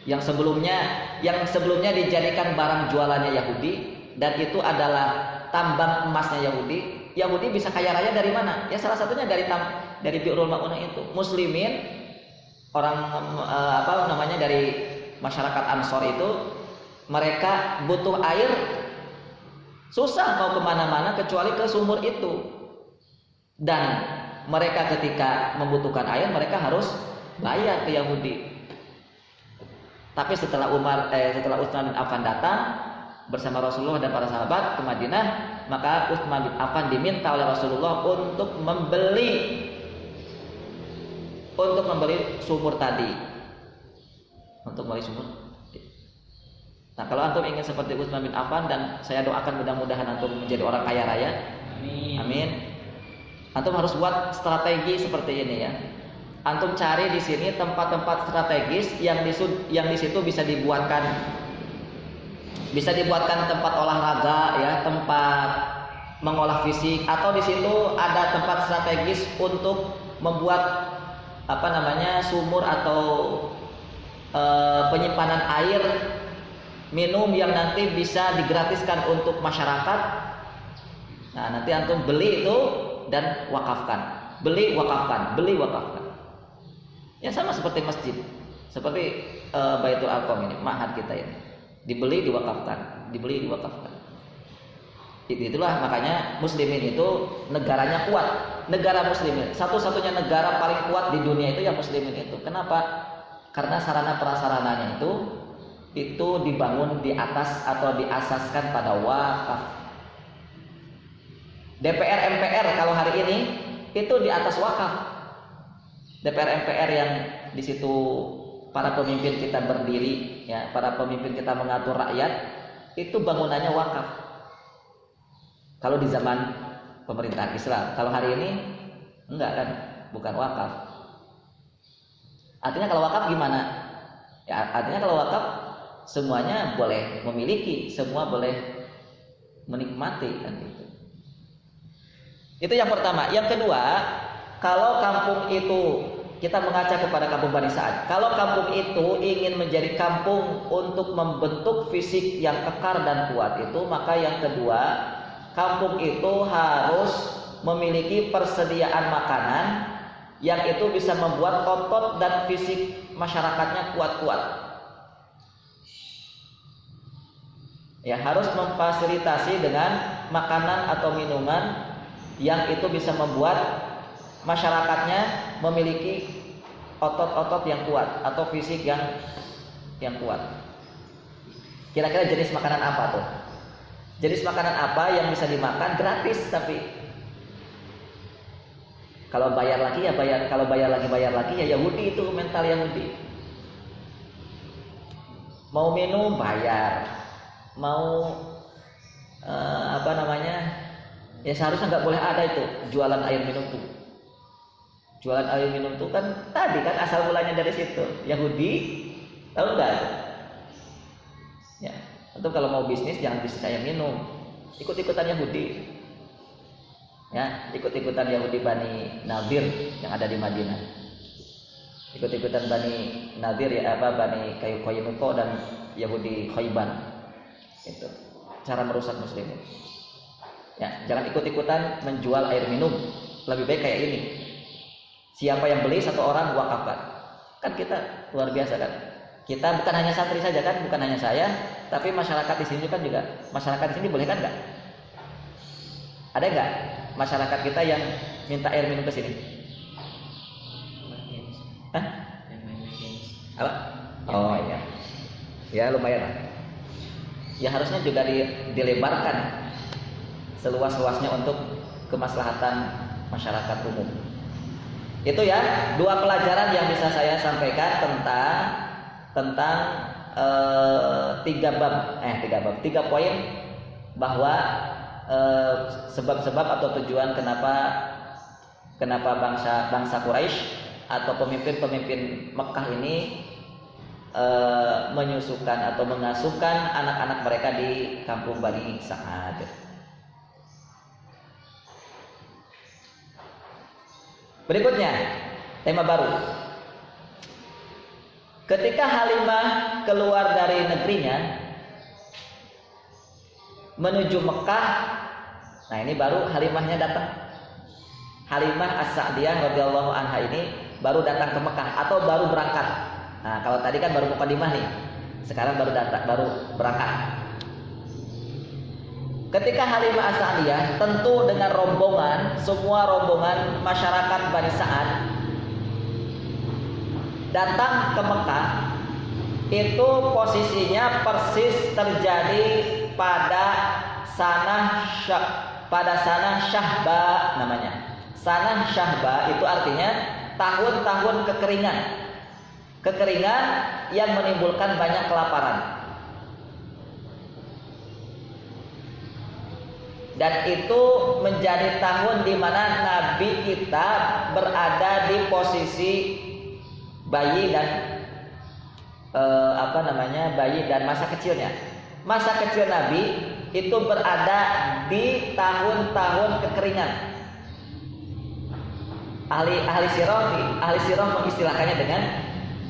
Yang sebelumnya dijadikan barang jualannya Yahudi, dan itu adalah tambang emasnya Yahudi. Yahudi bisa kaya raya dari mana? Ya salah satunya dari bi'rul ma'unah itu. Muslimin orang dari masyarakat Ansor itu, mereka butuh air, susah mau kemana-mana kecuali ke sumur itu. Dan mereka ketika membutuhkan air, mereka harus bayar ke Yahudi. Tapi setelah Utsman bin Affan datang bersama Rasulullah dan para sahabat ke Madinah, maka Utsman bin Affan diminta oleh Rasulullah untuk membeli sumur tadi. Untuk membeli sumur. Nah, kalau antum ingin seperti Utsman bin Affan, dan saya doakan mudah-mudahan antum menjadi orang kaya raya. Amin. Antum harus buat strategi seperti ini ya. Antum cari di sini tempat-tempat strategis yang di situ bisa dibuatkan tempat olahraga ya, tempat mengolah fisik, atau di situ ada tempat strategis untuk membuat sumur atau penyimpanan air minum yang nanti bisa digratiskan untuk masyarakat. Nah, nanti antum beli itu dan wakafkan. Beli wakafkan. Ya sama seperti masjid. Seperti Baitul Arqam ini, ma'had kita ini. Dibeli diwakafkan. Itulah makanya muslimin itu negaranya kuat. Negara muslimin, satu-satunya negara paling kuat di dunia itu yang muslimin itu. Kenapa? Karena sarana prasarananya itu dibangun di atas atau diasaskan pada wakaf. DPR MPR kalau hari ini itu di atas wakaf. DPR MPR yang di situ para pemimpin kita berdiri ya, para pemimpin kita mengatur rakyat, itu bangunannya wakaf. Kalau di zaman pemerintahan Islam, kalau hari ini enggak kan, bukan wakaf. Artinya kalau wakaf gimana? Ya, artinya kalau wakaf semuanya boleh memiliki, semua boleh menikmati kan gitu. Itu yang pertama. Yang kedua, kalau kampung itu, kita mengaca kepada kampung Bani Sa'ad. Kalau kampung itu ingin menjadi kampung untuk membentuk fisik yang kekar dan kuat itu, maka yang kedua, kampung itu harus memiliki persediaan makanan yang itu bisa membuat otot dan fisik masyarakatnya kuat-kuat. Ya, harus memfasilitasi dengan makanan atau minuman yang itu bisa membuat masyarakatnya memiliki otot-otot yang kuat atau fisik yang kuat. Kira-kira jenis makanan apa tuh? Jenis makanan apa yang bisa dimakan gratis, tapi kalau bayar lagi ya Yahudi, itu mental Yahudi. Mau minum bayar, mau ya seharusnya nggak boleh ada itu jualan air minum tuh. Jualan air minum tuh kan tadi kan asal mulanya dari situ Yahudi, tahu nggak? Antum kalau mau bisnis jangan bisnis ayam minum, ikut-ikutan Yahudi. Ya, ikut-ikutan Yahudi Bani Nadir yang ada di Madinah. Ikut-ikutan Bani Nadir ya Bani Qaynuqa dan Yahudi Khaybar. Itu cara merusak muslimin. Ya, jangan ikut-ikutan menjual air minum. Lebih baik kayak ini. Siapa yang beli satu orang wakafkan. Kan kita luar biasa kan. Kita bukan hanya santri saja kan, bukan hanya saya, tapi masyarakat di sini kan juga. Masyarakat di sini boleh kan enggak? Ada enggak masyarakat kita yang minta air minum ke sini? Hah? Apa? Oh iya. Ya lumayan lah. Ya harusnya juga dilebarkan seluas-luasnya untuk kemaslahatan masyarakat umum. Itu ya dua pelajaran yang bisa saya sampaikan tentang tiga poin bahwa sebab-sebab atau tujuan kenapa bangsa Quraisy atau pemimpin Mekah ini menyusukan atau mengasuhkan anak-anak mereka di kampung Bani Sa'ad. Berikutnya, tema baru. Ketika Halimah keluar dari negerinya menuju Mekah, nah ini baru Halimahnya datang. Halimah As-Sa'diyah radhiyallahu anha ini baru datang ke Mekah atau baru berangkat. Nah, kalau tadi kan baru mukadimah nih. Sekarang baru berangkat. Ketika Halimah As-Sa'diyah tentu dengan rombongan, semua rombongan masyarakat Bani Sa'ad datang ke Mekah, itu posisinya persis terjadi pada sanah Syahba namanya. Sanah Syahba itu artinya tahun-tahun kekeringan yang menimbulkan banyak kelaparan. Dan itu menjadi tahun di mana Nabi kita berada di posisi bayi dan bayi dan masa kecilnya. Masa kecil Nabi itu berada di tahun-tahun kekeringan. Ahli sirah mengistilahkannya dengan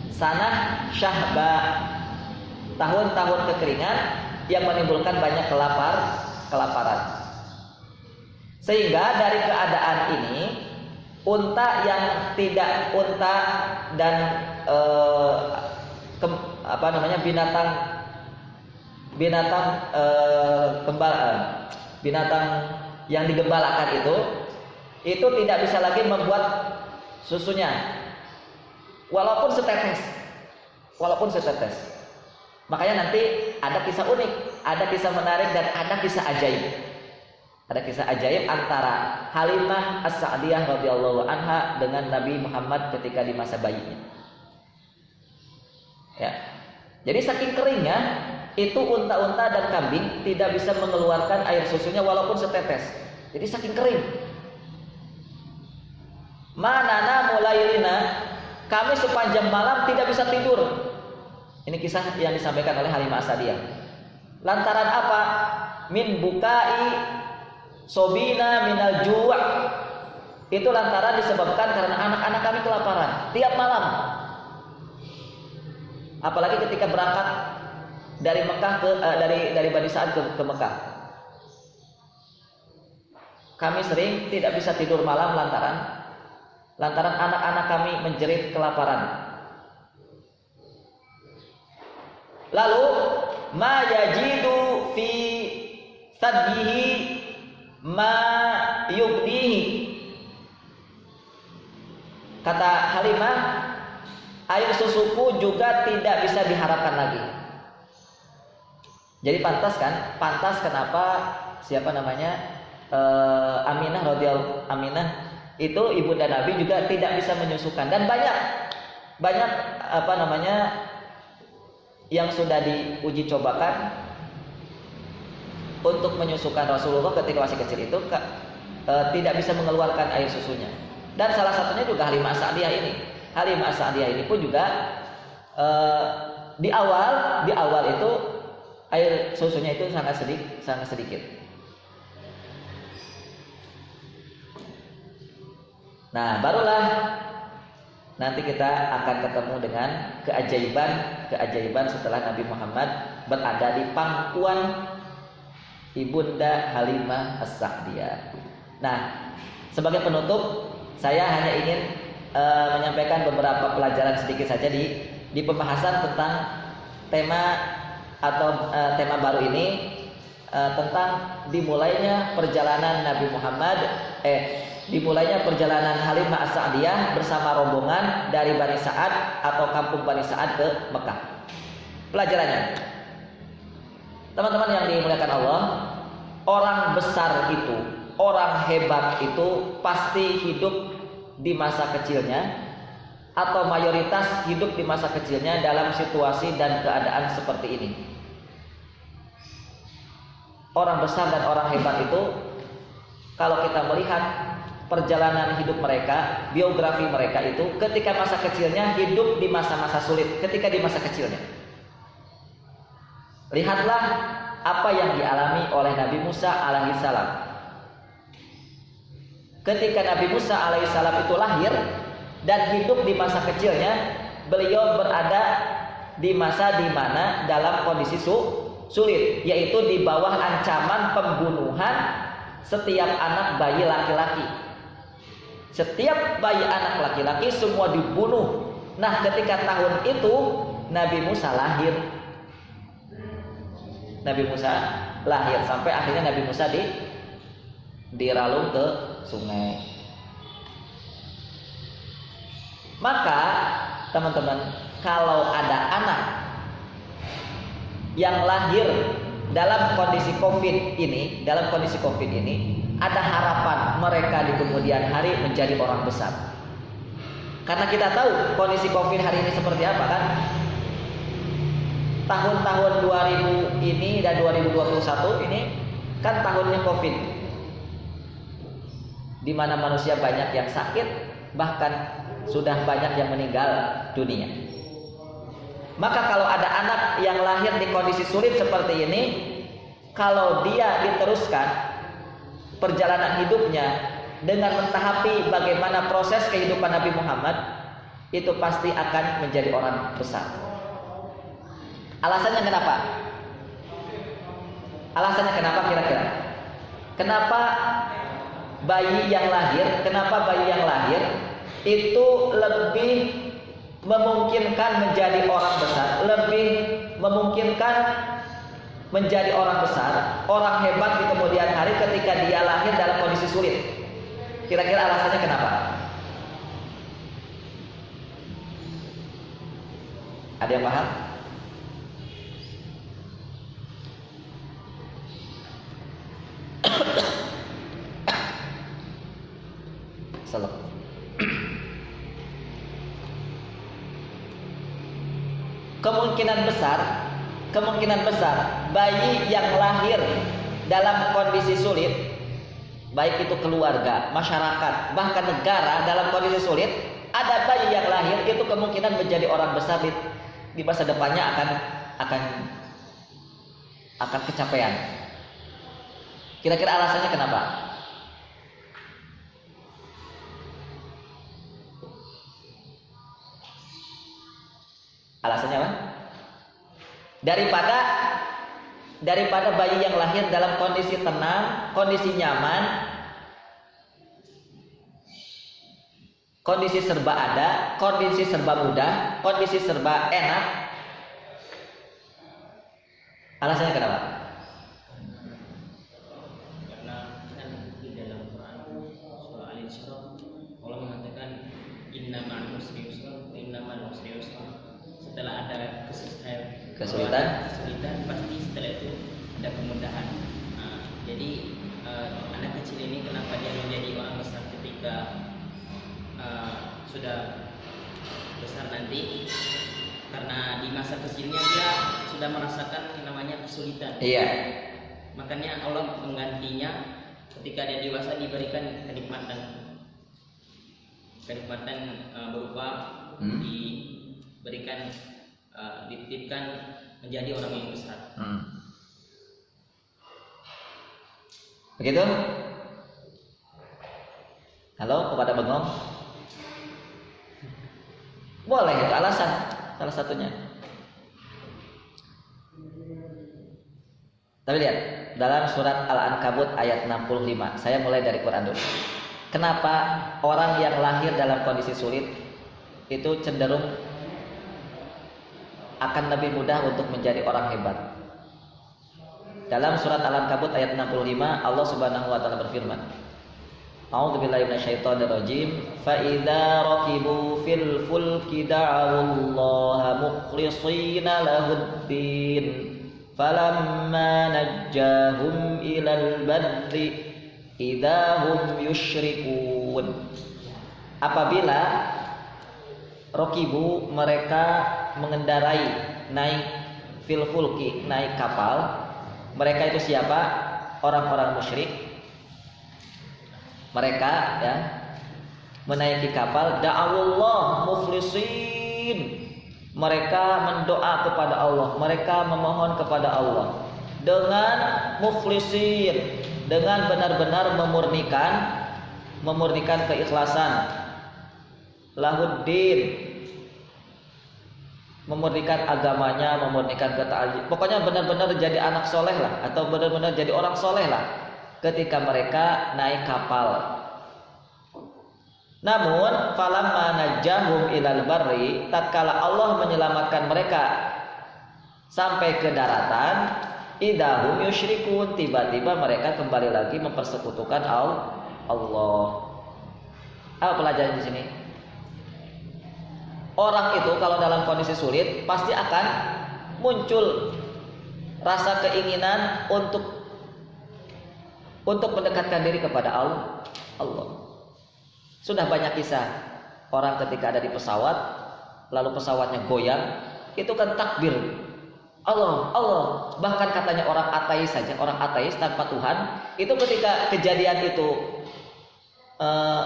sanah Syahba, tahun-tahun kekeringan yang menimbulkan banyak kelaparan. Sehingga dari keadaan ini unta yang tidak unta dan binatang yang digembalakan itu tidak bisa lagi membuat susunya walaupun setetes. Makanya nanti ada kisah unik, ada kisah menarik dan ada kisah ajaib. Ada kisah ajaib antara Halimah As-Sa'diyah radhiyallahu anha dengan Nabi Muhammad ketika di masa bayinya. Ya. Jadi saking keringnya itu unta-unta dan kambing tidak bisa mengeluarkan air susunya walaupun setetes. Jadi saking kering. Manana mulailina, kami sepanjang malam tidak bisa tidur. Ini kisah yang disampaikan oleh Halimah As-Sa'diyah. Lantaran apa? Min bukai sobina minal ju'. Itu lantaran disebabkan karena anak-anak kami kelaparan tiap malam. Apalagi ketika berangkat dari Mekah dari Bani Sa'ad ke Mekah. Kami sering tidak bisa tidur malam lantaran anak-anak kami menjerit kelaparan. Lalu ma yajidu fi sadhihi ma yubdihi. Kata Halimah, air susuku juga tidak bisa diharapkan lagi. Jadi pantas kenapa Aminah itu ibunda Nabi juga tidak bisa menyusukan, dan banyak yang sudah diuji cobakan untuk menyusukan Rasulullah ketika masih kecil itu tidak bisa mengeluarkan air susunya. Dan salah satunya juga Halimah As-Sa'diyah ini. Halimah As-Sa'diyah ini pun juga di awal itu air susunya itu sangat sedikit. Nah, barulah nanti kita akan ketemu dengan keajaiban setelah Nabi Muhammad berada di pangkuan Ibunda Halimah As-Sa'diyah. Nah, sebagai penutup, saya hanya ingin menyampaikan beberapa pelajaran sedikit saja di pembahasan tentang tema baru ini, tentang dimulainya perjalanan Nabi Muhammad, dimulainya perjalanan Halimah As-Sa'diyah bersama rombongan dari Bani Sa'ad atau kampung Bani Sa'ad ke Mekah. Pelajarannya, teman-teman yang dimuliakan Allah, orang besar itu, orang hebat itu pasti hidup di masa kecilnya atau mayoritas hidup di masa kecilnya dalam situasi dan keadaan seperti ini. Orang besar dan orang hebat itu, kalau kita melihat perjalanan hidup mereka, biografi mereka itu, ketika masa kecilnya hidup di masa-masa sulit, ketika di masa kecilnya. Lihatlah apa yang dialami oleh Nabi Musa alaihissalam. Ketika Nabi Musa alaihissalam itu lahir dan hidup di masa kecilnya, beliau berada di masa di mana dalam kondisi sulit, yaitu di bawah ancaman pembunuhan setiap anak bayi laki-laki. Setiap bayi anak laki-laki semua dibunuh. Nah, ketika tahun itu Nabi Musa lahir. Nabi Musa lahir sampai akhirnya Nabi Musa diralung ke sungai. Maka teman-teman, kalau ada anak yang lahir dalam kondisi COVID ini, ada harapan mereka di kemudian hari menjadi orang besar. Karena kita tahu kondisi COVID hari ini seperti apa kan? Tahun-tahun 2000 ini dan 2021 ini kan tahunnya COVID, di mana manusia banyak yang sakit, bahkan sudah banyak yang meninggal dunia. Maka kalau ada anak yang lahir di kondisi sulit seperti ini, kalau dia diteruskan perjalanan hidupnya dengan mentahapi bagaimana proses kehidupan Nabi Muhammad, itu pasti akan menjadi orang besar. Alasannya kenapa? Alasannya kenapa kira-kira? Kenapa bayi yang lahir itu lebih memungkinkan menjadi orang besar, lebih memungkinkan menjadi orang besar, orang hebat di kemudian hari ketika dia lahir dalam kondisi sulit? Kira-kira alasannya kenapa? Ada yang paham? Salam. Kemungkinan besar bayi yang lahir dalam kondisi sulit, baik itu keluarga, masyarakat, bahkan negara dalam kondisi sulit, ada bayi yang lahir itu kemungkinan menjadi orang besar di masa depannya akan kecapean. Kira-kira alasannya kenapa? Alasannya apa? Daripada bayi yang lahir dalam kondisi tenang, kondisi nyaman, kondisi serba ada, kondisi serba mudah, kondisi serba enak. Alasannya kenapa? Karena kan di dalam Quran surah Al-Isra Allah mengatakan innamal usri yusra, innamal usri yusra. Setelah ada kesulitan pasti setelah itu ada kemudahan. Jadi anak kecil ini kenapa dia menjadi orang besar ketika sudah besar nanti? Karena di masa kecilnya dia sudah merasakan yang namanya kesulitan. Iya. Makanya Allah menggantinya ketika dia dewasa diberikan kenikmatan berupa dititipkan menjadi orang yang besar. Begitu? Halo, kepada bengong? Boleh, itu alasan salah satunya. Tapi lihat, dalam surat Al-Ankabut ayat 65. Saya mulai dari Quran dulu. Kenapa orang yang lahir dalam kondisi sulit itu cenderung akan lebih mudah untuk menjadi orang hebat? Dalam surat Al-Ankabut ayat 65, Allah Subhanahu wa taala berfirman, A'udzubillahi minasyaitonirrajim. Fa idza rakibu fil fulki da'awullaha mukhlishina lahud-din falamma najjahum ilal barri idza hum yusyrikun. Apabila rakibu, mereka mengendarai, naik fil fulki, naik kapal. Mereka itu siapa? Orang-orang musyrik. Mereka ya menaiki kapal, da'awullah mukhlisin. Mereka mendoa kepada Allah, mereka memohon kepada Allah dengan mukhlisin, dengan benar-benar memurnikan keikhlasan, lahuddin, memurnikan agamanya, memurnikan ketaatan. Pokoknya benar-benar jadi anak soleh lah, atau benar-benar jadi orang soleh lah ketika mereka naik kapal. Namun falamma najjahum ilal barri, tatkala Allah menyelamatkan mereka sampai ke daratan, idahum yusyrikun, tiba-tiba mereka kembali lagi mempersekutukan Allah. Apa pelajaran di sini? Orang itu kalau dalam kondisi sulit pasti akan muncul rasa keinginan untuk mendekatkan diri kepada Allah. Sudah banyak kisah orang ketika ada di pesawat, lalu pesawatnya goyang, itu kan takbir Allah, Allah. Bahkan katanya orang ateis saja, orang ateis tanpa Tuhan, itu ketika kejadian itu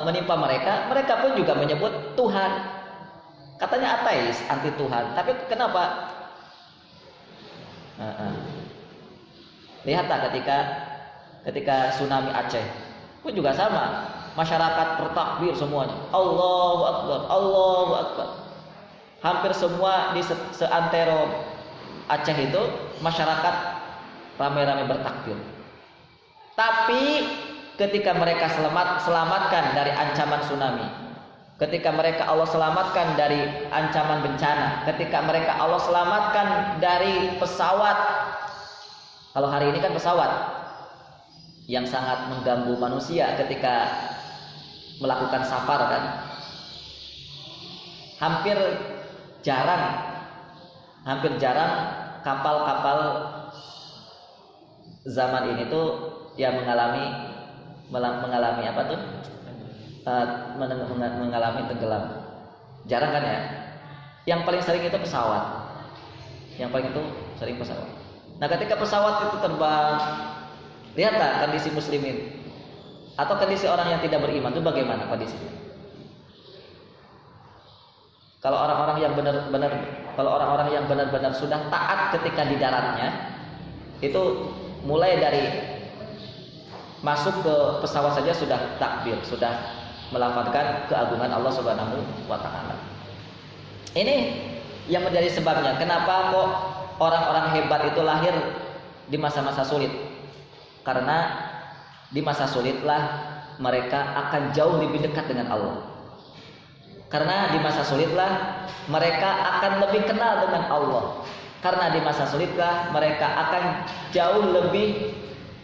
menimpa mereka, mereka pun juga menyebut Tuhan. Katanya ateis, anti Tuhan. Tapi kenapa? Lihatlah ketika tsunami Aceh pun juga sama. Masyarakat bertakbir semuanya, Allahu Akbar, Allahu Akbar. Hampir semua di seantero Aceh itu masyarakat ramai-ramai bertakbir. Tapi ketika mereka selamatkan dari ancaman tsunami, ketika mereka Allah selamatkan dari ancaman bencana, ketika mereka Allah selamatkan dari pesawat. Kalau hari ini kan pesawat yang sangat mengganggu manusia ketika melakukan safar kan. Hampir jarang kapal-kapal zaman ini tuh yang mengalami apa tuh? Mengalami tenggelam. Jarang kan ya? Yang paling sering itu pesawat. Nah, ketika pesawat itu terbang, lihatlah kondisi muslimin atau kondisi orang yang tidak beriman itu bagaimana kondisinya? Kalau orang-orang yang benar-benar sudah taat ketika di daratnya, itu mulai dari masuk ke pesawat saja sudah takbir, sudah melafazkan keagungan Allah Subhanahu wa taala. Ini yang menjadi sebabnya kenapa kok orang-orang hebat itu lahir di masa-masa sulit. Karena di masa sulitlah mereka akan jauh lebih dekat dengan Allah. Karena di masa sulitlah mereka akan lebih kenal dengan Allah. Karena di masa sulitlah mereka akan jauh lebih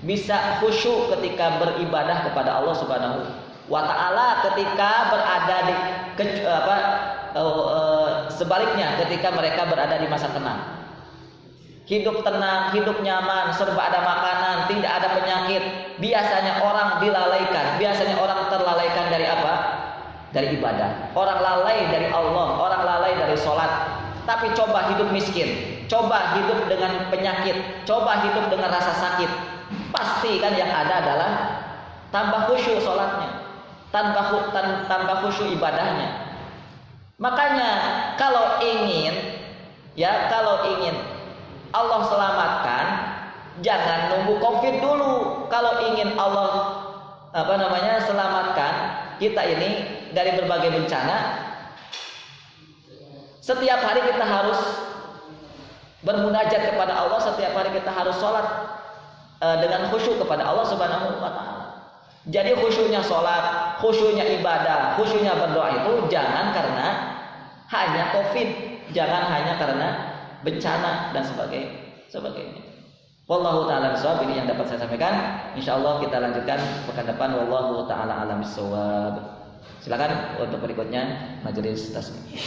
bisa khusyuk ketika beribadah kepada Allah Subhanahu wa taala, ketika berada di sebaliknya ketika mereka berada di masa tenang. Hidup tenang, hidup nyaman, serba ada makanan, tidak ada penyakit. Biasanya orang dilalaikan, biasanya orang terlalaikan dari apa? Dari ibadah. Orang lalai dari Allah, orang lalai dari sholat. Tapi coba hidup miskin, coba hidup dengan penyakit, coba hidup dengan rasa sakit. Pasti kan yang ada adalah tambah khusyuk sholatnya, tambah khusyuk ibadahnya. Makanya kalau ingin Allah selamatkan, Jangan nunggu Covid dulu. Kalau ingin Allah selamatkan kita ini dari berbagai bencana, setiap hari kita harus bermunajat kepada Allah, setiap hari kita harus sholat dengan khusyuk kepada Allah Subhanahu wa taala. Jadi khusyuknya sholat, khusyuknya ibadah, khusyuknya berdoa itu jangan karena hanya Covid, jangan hanya karena bencana dan sebagainya. Wallahu ta'ala bishawab. Ini yang dapat saya sampaikan. Insyaallah kita lanjutkan pekan depan. Wallahu ta'ala alam bishawab. Silakan untuk berikutnya majelis tasbih.